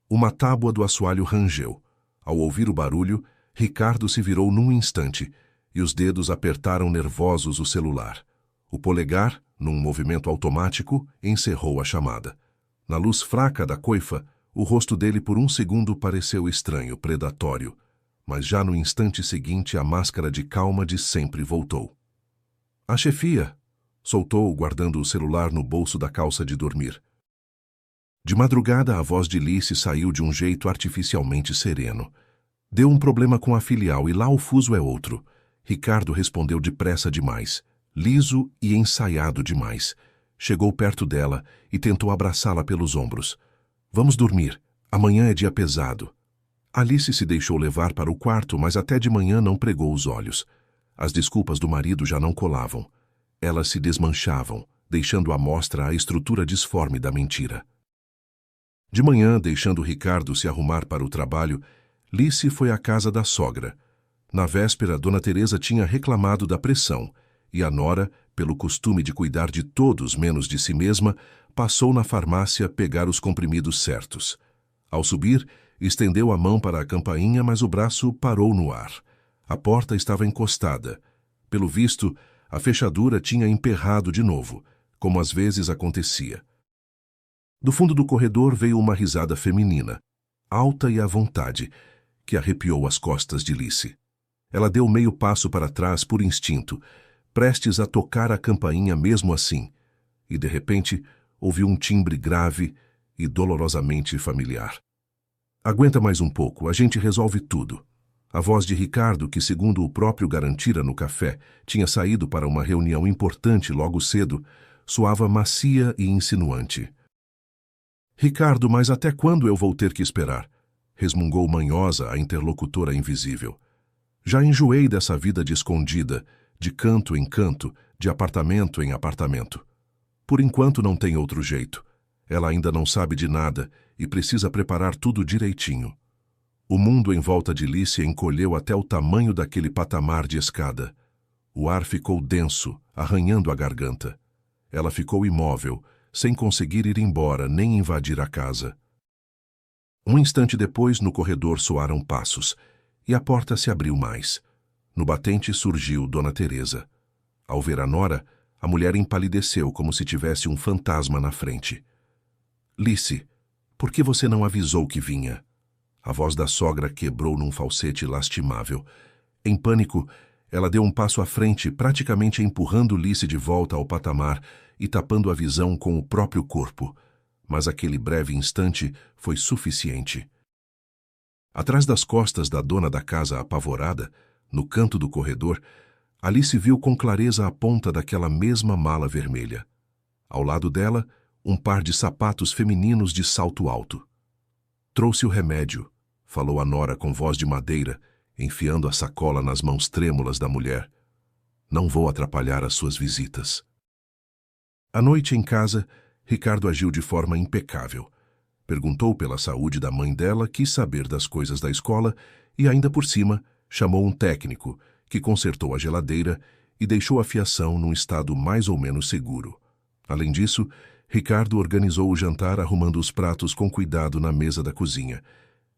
Uma tábua do assoalho rangeu. Ao ouvir o barulho, Ricardo se virou num instante e os dedos apertaram nervosos o celular. O polegar, num movimento automático, encerrou a chamada. Na luz fraca da coifa, o rosto dele por um segundo pareceu estranho, predatório, mas já no instante seguinte a máscara de calma de sempre voltou. A chefia, soltou, guardando o celular no bolso da calça de dormir. De madrugada, a voz de Lice saiu de um jeito artificialmente sereno. Deu um problema com a filial e lá o fuso é outro. Ricardo respondeu depressa demais, liso e ensaiado demais. Chegou perto dela e tentou abraçá-la pelos ombros. Vamos dormir. Amanhã é dia pesado. Alice se deixou levar para o quarto, mas até de manhã não pregou os olhos. As desculpas do marido já não colavam. Elas se desmanchavam, deixando à mostra a estrutura disforme da mentira. De manhã, deixando Ricardo se arrumar para o trabalho, Lice foi à casa da sogra. Na véspera, Dona Teresa tinha reclamado da pressão, e a nora, pelo costume de cuidar de todos menos de si mesma, passou na farmácia pegar os comprimidos certos. Ao subir, estendeu a mão para a campainha, mas o braço parou no ar. A porta estava encostada. Pelo visto, a fechadura tinha emperrado de novo, como às vezes acontecia. Do fundo do corredor veio uma risada feminina, alta e à vontade, que arrepiou as costas de Lice. Ela deu meio passo para trás por instinto, prestes a tocar a campainha mesmo assim, e de repente ouviu um timbre grave e dolorosamente familiar. Aguenta mais um pouco, a gente resolve tudo. A voz de Ricardo, que segundo o próprio garantira no café, tinha saído para uma reunião importante logo cedo, soava macia e insinuante. Ricardo, mas até quando eu vou ter que esperar? Resmungou manhosa a interlocutora invisível. Já enjoei dessa vida de escondida, de canto em canto, de apartamento em apartamento. Por enquanto não tem outro jeito. Ela ainda não sabe de nada e precisa preparar tudo direitinho. O mundo em volta de Lice encolheu até o tamanho daquele patamar de escada. O ar ficou denso, arranhando a garganta. Ela ficou imóvel, sem conseguir ir embora nem invadir a casa. Um instante depois, no corredor soaram passos, e a porta se abriu mais. No batente surgiu Dona Teresa. Ao ver a nora, a mulher empalideceu como se tivesse um fantasma na frente. Lice, por que você não avisou que vinha? A voz da sogra quebrou num falsete lastimável. Em pânico, ela deu um passo à frente, praticamente empurrando Lice de volta ao patamar e tapando a visão com o próprio corpo. Mas aquele breve instante foi suficiente. Atrás das costas da dona da casa apavorada, no canto do corredor, Alice viu com clareza a ponta daquela mesma mala vermelha. Ao lado dela, um par de sapatos femininos de salto alto. Trouxe o remédio, falou a nora com voz de madeira, enfiando a sacola nas mãos trêmulas da mulher. Não vou atrapalhar as suas visitas. À noite em casa, Ricardo agiu de forma impecável. Perguntou pela saúde da mãe dela, quis saber das coisas da escola e, ainda por cima, chamou um técnico, que consertou a geladeira e deixou a fiação num estado mais ou menos seguro. Além disso, Ricardo organizou o jantar arrumando os pratos com cuidado na mesa da cozinha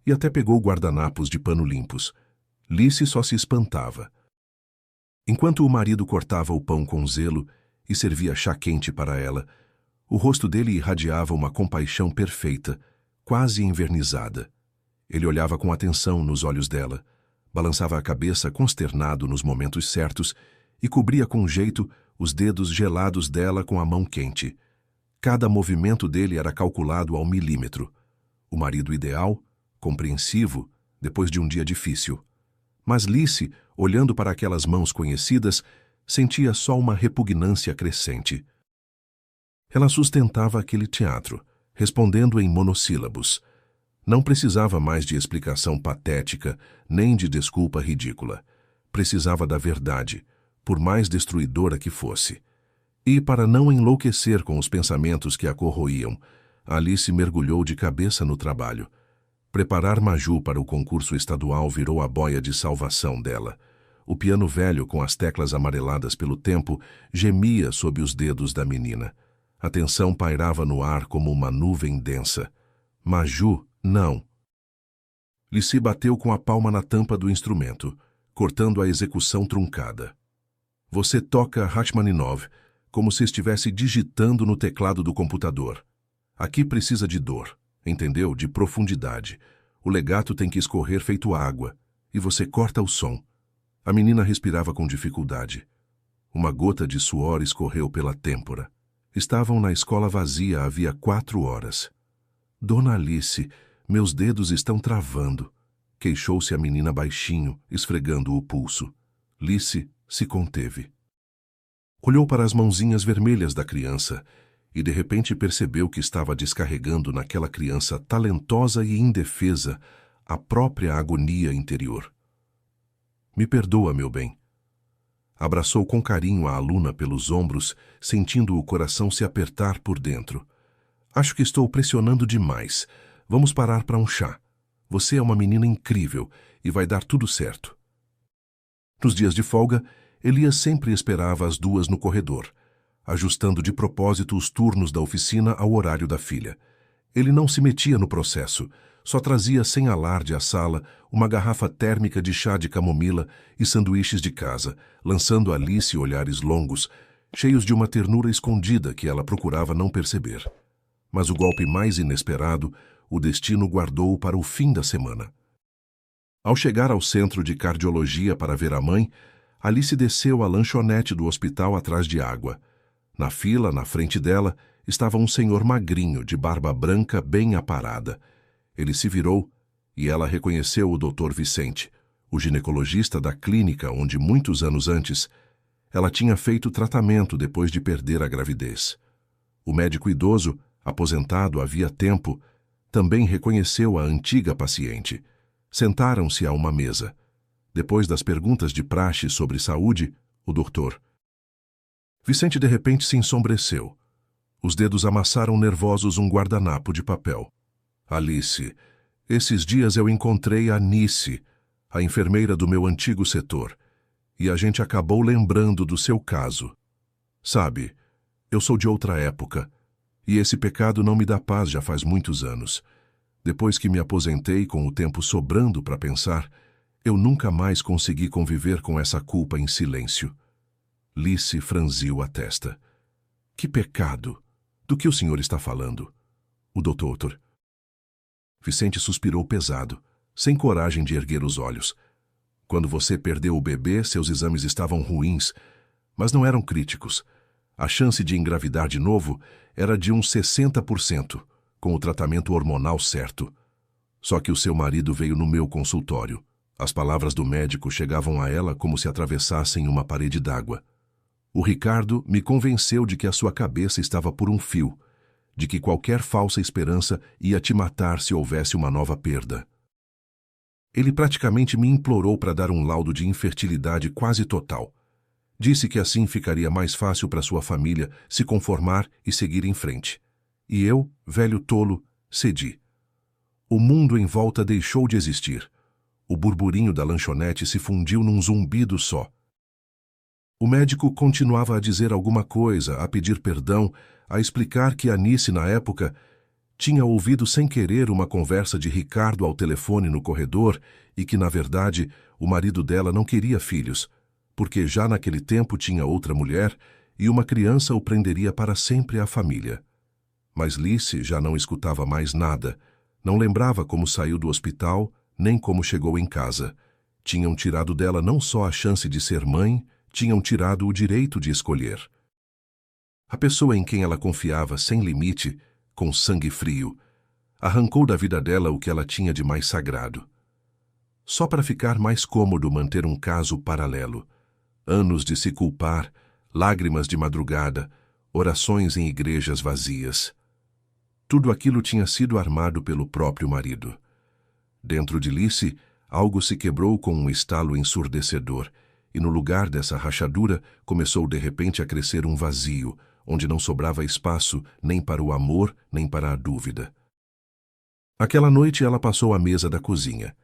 e até pegou guardanapos de pano limpos. Lice só se espantava. Enquanto o marido cortava o pão com zelo e servia chá quente para ela, o rosto dele irradiava uma compaixão perfeita, quase envernizada. Ele olhava com atenção nos olhos dela, balançava a cabeça consternado nos momentos certos e cobria com jeito os dedos gelados dela com a mão quente. Cada movimento dele era calculado ao milímetro. O marido ideal, compreensivo, depois de um dia difícil. Mas Lice, olhando para aquelas mãos conhecidas, sentia só uma repugnância crescente. Ela sustentava aquele teatro, respondendo em monossílabos. Não precisava mais de explicação patética, nem de desculpa ridícula. Precisava da verdade, por mais destruidora que fosse. E, para não enlouquecer com os pensamentos que a corroíam, Alice mergulhou de cabeça no trabalho. Preparar Maju para o concurso estadual virou a boia de salvação dela. O piano velho, com as teclas amareladas pelo tempo, gemia sob os dedos da menina. A tensão pairava no ar como uma nuvem densa. Maju, não. Lissi bateu com a palma na tampa do instrumento, cortando a execução truncada. Você toca Rachmaninov como se estivesse digitando no teclado do computador. Aqui precisa de dor, entendeu? De profundidade. O legato tem que escorrer feito água, e você corta o som. A menina respirava com dificuldade. Uma gota de suor escorreu pela têmpora. Estavam na escola vazia havia 4 horas. Dona Alice, meus dedos estão travando, queixou-se a menina baixinho, esfregando o pulso. Alice se conteve. Olhou para as mãozinhas vermelhas da criança e de repente percebeu que estava descarregando naquela criança talentosa e indefesa a própria agonia interior. Me perdoa, meu bem. Abraçou com carinho a aluna pelos ombros, sentindo o coração se apertar por dentro. Acho que estou pressionando demais. Vamos parar para um chá. Você é uma menina incrível e vai dar tudo certo. Nos dias de folga, Elias sempre esperava as 2 no corredor, ajustando de propósito os turnos da oficina ao horário da filha. Ele não se metia no processo, só trazia sem alarde à sala uma garrafa térmica de chá de camomila e sanduíches de casa, lançando a Alice olhares longos, cheios de uma ternura escondida que ela procurava não perceber. Mas o golpe mais inesperado, o destino guardou para o fim da semana. Ao chegar ao centro de cardiologia para ver a mãe, Alice desceu à lanchonete do hospital atrás de água. Na fila, na frente dela, estava um senhor magrinho, de barba branca bem aparada. Ele se virou e ela reconheceu o Dr. Vicente, o ginecologista da clínica onde, muitos anos antes, ela tinha feito tratamento depois de perder a gravidez. O médico idoso, aposentado havia tempo, também reconheceu a antiga paciente. Sentaram-se a uma mesa. Depois das perguntas de praxe sobre saúde, o doutor. Vicente de repente se ensombreceu. Os dedos amassaram nervosos um guardanapo de papel. Alice, esses dias eu encontrei a Nice, a enfermeira do meu antigo setor, e a gente acabou lembrando do seu caso. Sabe, eu sou de outra época, e esse pecado não me dá paz já faz muitos anos. Depois que me aposentei com o tempo sobrando para pensar, eu nunca mais consegui conviver com essa culpa em silêncio. Lice franziu a testa. Que pecado! Do que o senhor está falando? O doutor. Vicente suspirou pesado, sem coragem de erguer os olhos. Quando você perdeu o bebê, seus exames estavam ruins, mas não eram críticos. A chance de engravidar de novo era de uns 60%, com o tratamento hormonal certo. Só que o seu marido veio no meu consultório. As palavras do médico chegavam a ela como se atravessassem uma parede d'água. O Ricardo me convenceu de que a sua cabeça estava por um fio, de que qualquer falsa esperança ia te matar se houvesse uma nova perda. Ele praticamente me implorou para dar um laudo de infertilidade quase total. Disse que assim ficaria mais fácil para sua família se conformar e seguir em frente. E eu, velho tolo, cedi. O mundo em volta deixou de existir. O burburinho da lanchonete se fundiu num zumbido só. O médico continuava a dizer alguma coisa, a pedir perdão, a explicar que Anice, na época, tinha ouvido sem querer uma conversa de Ricardo ao telefone no corredor e que, na verdade, o marido dela não queria filhos, porque já naquele tempo tinha outra mulher e uma criança o prenderia para sempre à família. Mas Lice já não escutava mais nada, não lembrava como saiu do hospital, nem como chegou em casa. Tinham tirado dela não só a chance de ser mãe, tinham tirado o direito de escolher. A pessoa em quem ela confiava sem limite, com sangue frio, arrancou da vida dela o que ela tinha de mais sagrado. Só para ficar mais cômodo manter um caso paralelo. Anos de se culpar, lágrimas de madrugada, orações em igrejas vazias. Tudo aquilo tinha sido armado pelo próprio marido. Dentro de Lice, algo se quebrou com um estalo ensurdecedor, e no lugar dessa rachadura começou de repente a crescer um vazio, onde não sobrava espaço nem para o amor, nem para a dúvida. Aquela noite ela passou à mesa da cozinha.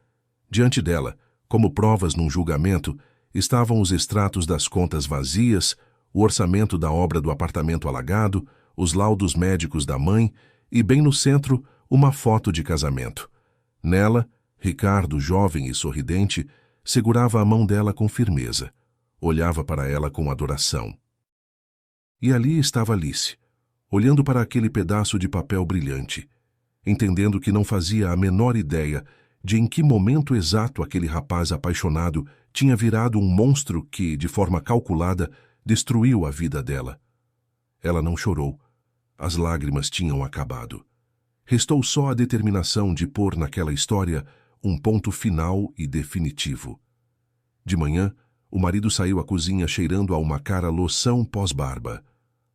Diante dela, como provas num julgamento, estavam os extratos das contas vazias, o orçamento da obra do apartamento alagado, os laudos médicos da mãe e, bem no centro, uma foto de casamento. Nela, Ricardo, jovem e sorridente, segurava a mão dela com firmeza. Olhava para ela com adoração. E ali estava Alice, olhando para aquele pedaço de papel brilhante, entendendo que não fazia a menor ideia de em que momento exato aquele rapaz apaixonado tinha virado um monstro que, de forma calculada, destruiu a vida dela. Ela não chorou. As lágrimas tinham acabado. Restou só a determinação de pôr naquela história um ponto final e definitivo. De manhã, o marido saiu à cozinha cheirando a uma cara loção pós-barba.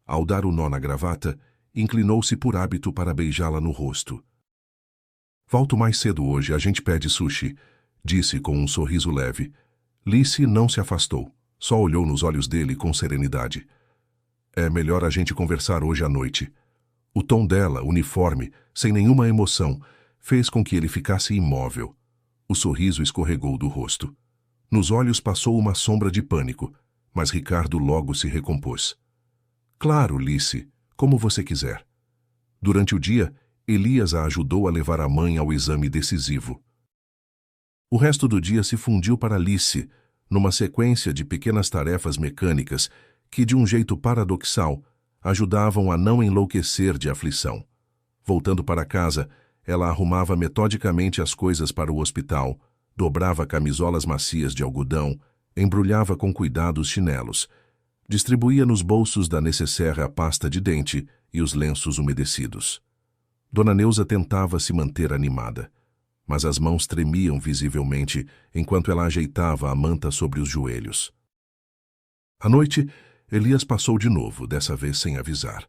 Ao dar o nó na gravata, inclinou-se por hábito para beijá-la no rosto. Volto mais cedo hoje, a gente pede sushi, disse com um sorriso leve. Lice não se afastou, só olhou nos olhos dele com serenidade. É melhor a gente conversar hoje à noite. O tom dela, uniforme, sem nenhuma emoção, fez com que ele ficasse imóvel. O sorriso escorregou do rosto. Nos olhos passou uma sombra de pânico, mas Ricardo logo se recompôs. Claro, Lice, como você quiser. Durante o dia, Elias a ajudou a levar a mãe ao exame decisivo. O resto do dia se fundiu para Lice, numa sequência de pequenas tarefas mecânicas que, de um jeito paradoxal, ajudavam a não enlouquecer de aflição. Voltando para casa, ela arrumava metodicamente as coisas para o hospital, dobrava camisolas macias de algodão, embrulhava com cuidado os chinelos, distribuía nos bolsos da necessaire a pasta de dente e os lenços umedecidos. Dona Neuza tentava se manter animada, mas as mãos tremiam visivelmente enquanto ela ajeitava a manta sobre os joelhos. À noite, Elias passou de novo, dessa vez sem avisar,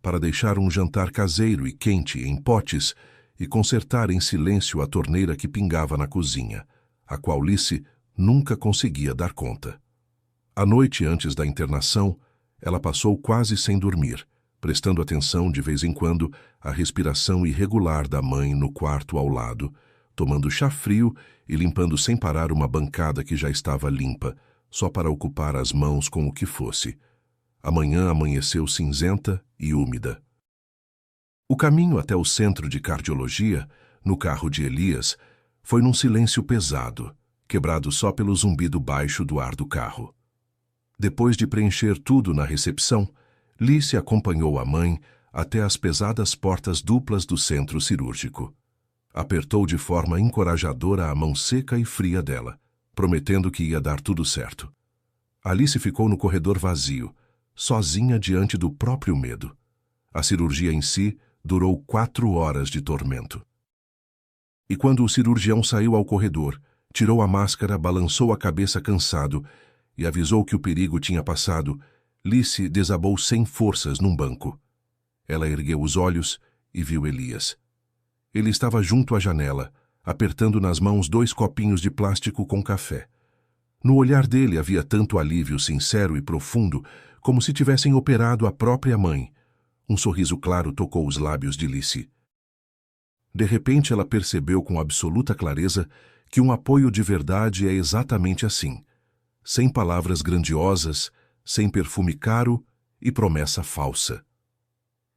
para deixar um jantar caseiro e quente em potes e consertar em silêncio a torneira que pingava na cozinha, a qual Lice nunca conseguia dar conta. À noite antes da internação, ela passou quase sem dormir, prestando atenção de vez em quando à respiração irregular da mãe no quarto ao lado, tomando chá frio e limpando sem parar uma bancada que já estava limpa, só para ocupar as mãos com o que fosse. A manhã amanheceu cinzenta e úmida. O caminho até o centro de cardiologia, no carro de Elias, foi num silêncio pesado, quebrado só pelo zumbido baixo do ar do carro. Depois de preencher tudo na recepção, Lice acompanhou a mãe até as pesadas portas duplas do centro cirúrgico. Apertou de forma encorajadora a mão seca e fria dela, prometendo que ia dar tudo certo. Alice ficou no corredor vazio, sozinha diante do próprio medo. A cirurgia em si durou 4 horas de tormento. E quando o cirurgião saiu ao corredor, tirou a máscara, balançou a cabeça cansado e avisou que o perigo tinha passado, Lice desabou sem forças num banco. Ela ergueu os olhos e viu Elias. Ele estava junto à janela, apertando nas mãos 2 copinhos de plástico com café. No olhar dele havia tanto alívio sincero e profundo, como se tivessem operado a própria mãe. Um sorriso claro tocou os lábios de Lice. De repente ela percebeu com absoluta clareza que um apoio de verdade é exatamente assim, sem palavras grandiosas, sem perfume caro e promessa falsa.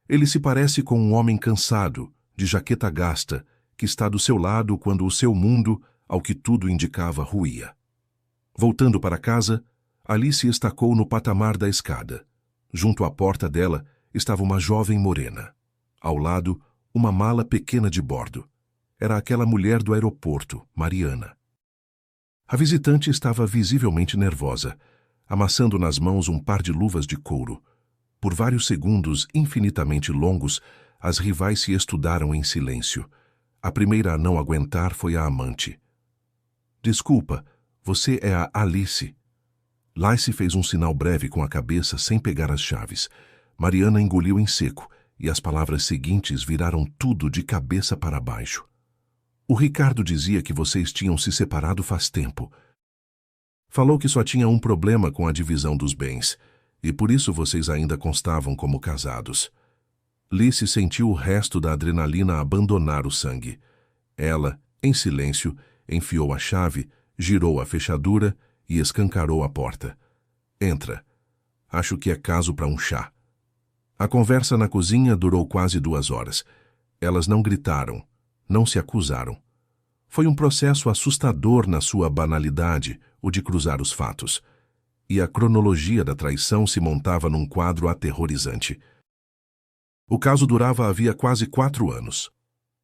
Ele se parece com um homem cansado, de jaqueta gasta, que está do seu lado quando o seu mundo, ao que tudo indicava, ruía. Voltando para casa, Alice estacou no patamar da escada. Junto à porta dela estava uma jovem morena. Ao lado, uma mala pequena de bordo. Era aquela mulher do aeroporto, Mariana. A visitante estava visivelmente nervosa, amassando nas mãos um par de luvas de couro. Por vários segundos infinitamente longos, as rivais se estudaram em silêncio. A primeira a não aguentar foi a amante. Desculpa, você é a Alice. Lice fez um sinal breve com a cabeça sem pegar as chaves. Mariana engoliu em seco, e as palavras seguintes viraram tudo de cabeça para baixo. O Ricardo dizia que vocês tinham se separado faz tempo. Falou que só tinha um problema com a divisão dos bens, e por isso vocês ainda constavam como casados. Lice sentiu o resto da adrenalina abandonar o sangue. Ela, em silêncio, enfiou a chave, girou a fechadura e escancarou a porta. Entra. Acho que é caso para um chá. A conversa na cozinha durou quase 2 horas. Elas não gritaram, não se acusaram. Foi um processo assustador na sua banalidade, o de cruzar os fatos. E a cronologia da traição se montava num quadro aterrorizante. O caso durava havia quase 4 anos.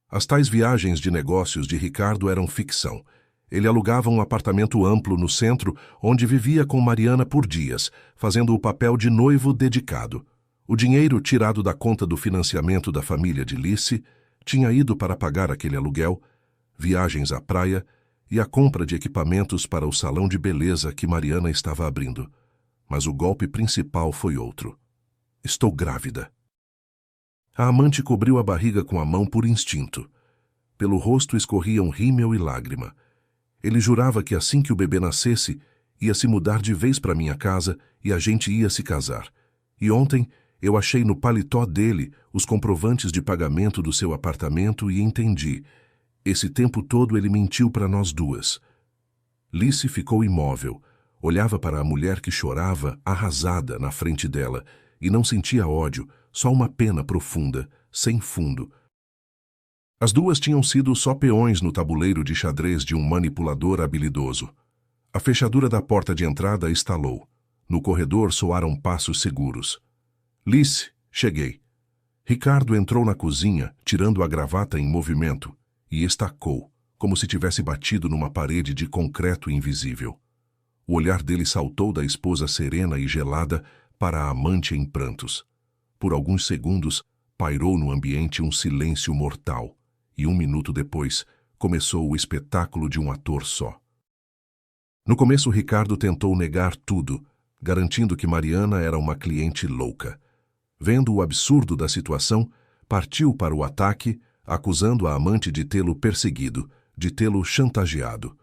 As tais viagens de negócios de Ricardo eram ficção. Ele alugava um apartamento amplo no centro, onde vivia com Mariana por dias, fazendo o papel de noivo dedicado. O dinheiro tirado da conta do financiamento da família de Lice tinha ido para pagar aquele aluguel, viagens à praia e a compra de equipamentos para o salão de beleza que Mariana estava abrindo. Mas o golpe principal foi outro. Estou grávida. A amante cobriu a barriga com a mão por instinto. Pelo rosto escorriam rímel e lágrima. Ele jurava que assim que o bebê nascesse, ia se mudar de vez para minha casa e a gente ia se casar. E ontem eu achei no paletó dele os comprovantes de pagamento do seu apartamento e entendi. Esse tempo todo ele mentiu para nós duas. Lice ficou imóvel, olhava para a mulher que chorava, arrasada, na frente dela, e não sentia ódio, só uma pena profunda, sem fundo. As duas tinham sido só peões no tabuleiro de xadrez de um manipulador habilidoso. A fechadura da porta de entrada estalou. No corredor soaram passos seguros. Lice, cheguei. Ricardo entrou na cozinha, tirando a gravata em movimento, e estacou, como se tivesse batido numa parede de concreto invisível. O olhar dele saltou da esposa serena e gelada para a amante em prantos. Por alguns segundos, pairou no ambiente um silêncio mortal, e 1 minuto depois, começou o espetáculo de um ator só. No começo, Ricardo tentou negar tudo, garantindo que Mariana era uma cliente louca. Vendo o absurdo da situação, partiu para o ataque, acusando a amante de tê-lo perseguido, de tê-lo chantageado.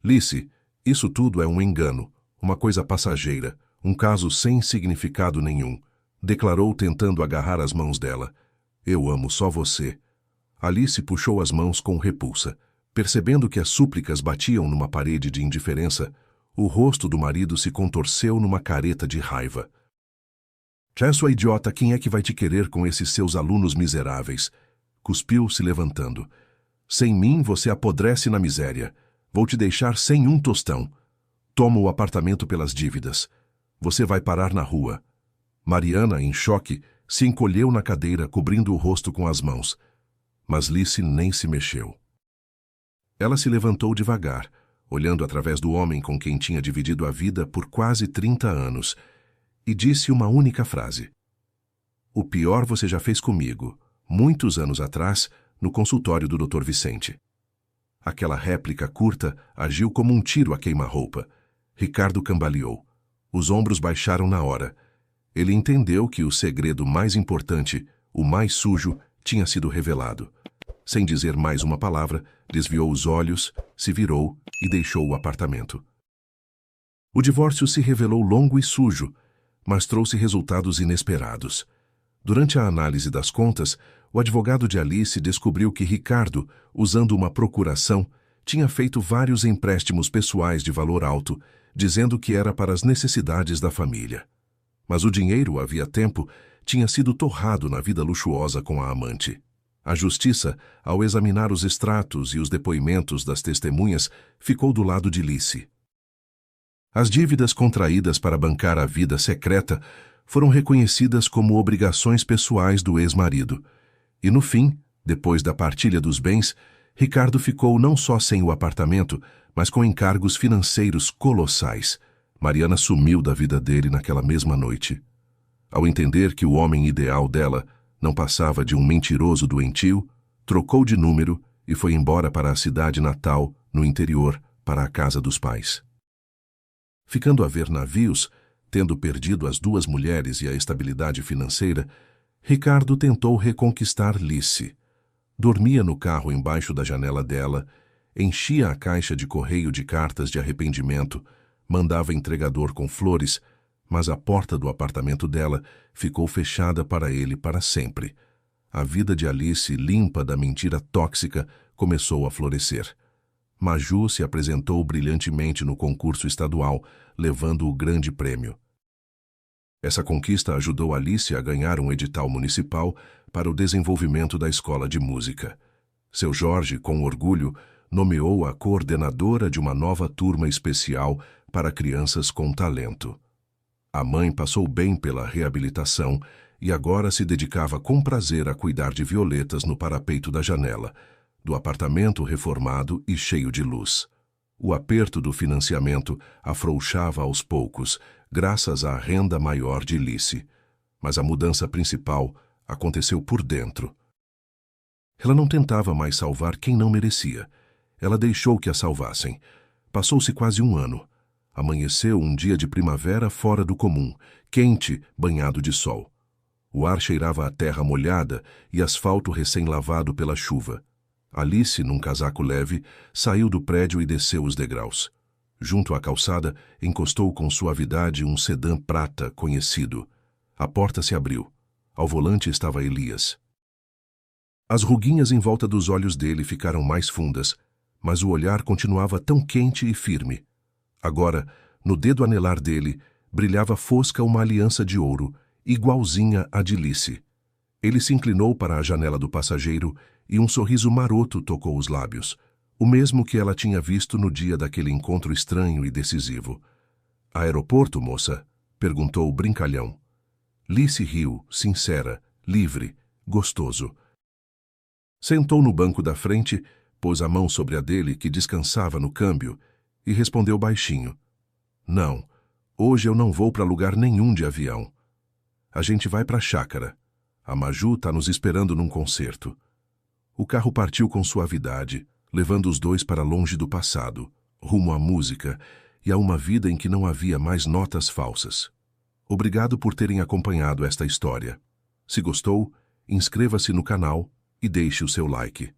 Lice, isso tudo é um engano, uma coisa passageira, um caso sem significado nenhum, declarou tentando agarrar as mãos dela. Eu amo só você. Alice puxou as mãos com repulsa. Percebendo que as súplicas batiam numa parede de indiferença, o rosto do marido se contorceu numa careta de raiva. Já sua idiota, quem é que vai te querer com esses seus alunos miseráveis? Cuspiu, se levantando. Sem mim você apodrece na miséria. Vou te deixar sem um tostão. Toma o apartamento pelas dívidas. Você vai parar na rua. Mariana, em choque, se encolheu na cadeira, cobrindo o rosto com as mãos. Mas Lice nem se mexeu. Ela se levantou devagar, olhando através do homem com quem tinha dividido a vida por quase 30 anos, e disse uma única frase. O pior você já fez comigo, muitos anos atrás, no consultório do Dr. Vicente. Aquela réplica curta agiu como um tiro a queima-roupa. Ricardo cambaleou. Os ombros baixaram na hora. Ele entendeu que o segredo mais importante, o mais sujo, tinha sido revelado. Sem dizer mais uma palavra, desviou os olhos, se virou e deixou o apartamento. O divórcio se revelou longo e sujo, mas trouxe resultados inesperados. Durante a análise das contas, o advogado de Alice descobriu que Ricardo, usando uma procuração, tinha feito vários empréstimos pessoais de valor alto, dizendo que era para as necessidades da família. Mas o dinheiro, havia tempo, tinha sido torrado na vida luxuosa com a amante. A justiça, ao examinar os extratos e os depoimentos das testemunhas, ficou do lado de Lice. As dívidas contraídas para bancar a vida secreta foram reconhecidas como obrigações pessoais do ex-marido. E no fim, depois da partilha dos bens, Ricardo ficou não só sem o apartamento, mas com encargos financeiros colossais. Mariana sumiu da vida dele naquela mesma noite. Ao entender que o homem ideal dela não passava de um mentiroso doentio, trocou de número e foi embora para a cidade natal, no interior, para a casa dos pais. Ficando a ver navios, tendo perdido as 2 mulheres e a estabilidade financeira, Ricardo tentou reconquistar Lice. Dormia no carro embaixo da janela dela, enchia a caixa de correio de cartas de arrependimento, mandava entregador com flores, mas a porta do apartamento dela ficou fechada para ele para sempre. A vida de Alice, limpa da mentira tóxica, começou a florescer. Maju se apresentou brilhantemente no concurso estadual, levando o grande prêmio. Essa conquista ajudou Alice a ganhar um edital municipal para o desenvolvimento da escola de música. Seu Jorge, com orgulho, nomeou-a coordenadora de uma nova turma especial para crianças com talento. A mãe passou bem pela reabilitação e agora se dedicava com prazer a cuidar de violetas no parapeito da janela, do apartamento reformado e cheio de luz. O aperto do financiamento afrouxava aos poucos, graças à renda maior de Alice. Mas a mudança principal aconteceu por dentro. Ela não tentava mais salvar quem não merecia. Ela deixou que a salvassem. Passou-se quase um ano. Amanheceu um dia de primavera fora do comum, quente, banhado de sol. O ar cheirava a terra molhada e asfalto recém-lavado pela chuva. Alice, num casaco leve, saiu do prédio e desceu os degraus. Junto à calçada, encostou com suavidade um sedã prata conhecido. A porta se abriu. Ao volante estava Elias. As ruguinhas em volta dos olhos dele ficaram mais fundas, mas o olhar continuava tão quente e firme. Agora, no dedo anelar dele, brilhava fosca uma aliança de ouro, igualzinha à de Alice. Ele se inclinou para a janela do passageiro e um sorriso maroto tocou os lábios, o mesmo que ela tinha visto no dia daquele encontro estranho e decisivo. "Aeroporto, moça?" perguntou o brincalhão. Alice riu, sincera, livre, gostoso. Sentou no banco da frente, pôs a mão sobre a dele, que descansava no câmbio, e respondeu baixinho: "Não, hoje eu não vou para lugar nenhum de avião. A gente vai para a chácara. A Maju está nos esperando num concerto." O carro partiu com suavidade, levando os dois para longe do passado, rumo à música e a uma vida em que não havia mais notas falsas. Obrigado por terem acompanhado esta história. Se gostou, inscreva-se no canal e deixe o seu like.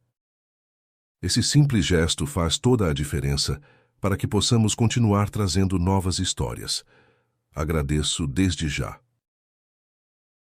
Esse simples gesto faz toda a diferença para que possamos continuar trazendo novas histórias. Agradeço desde já.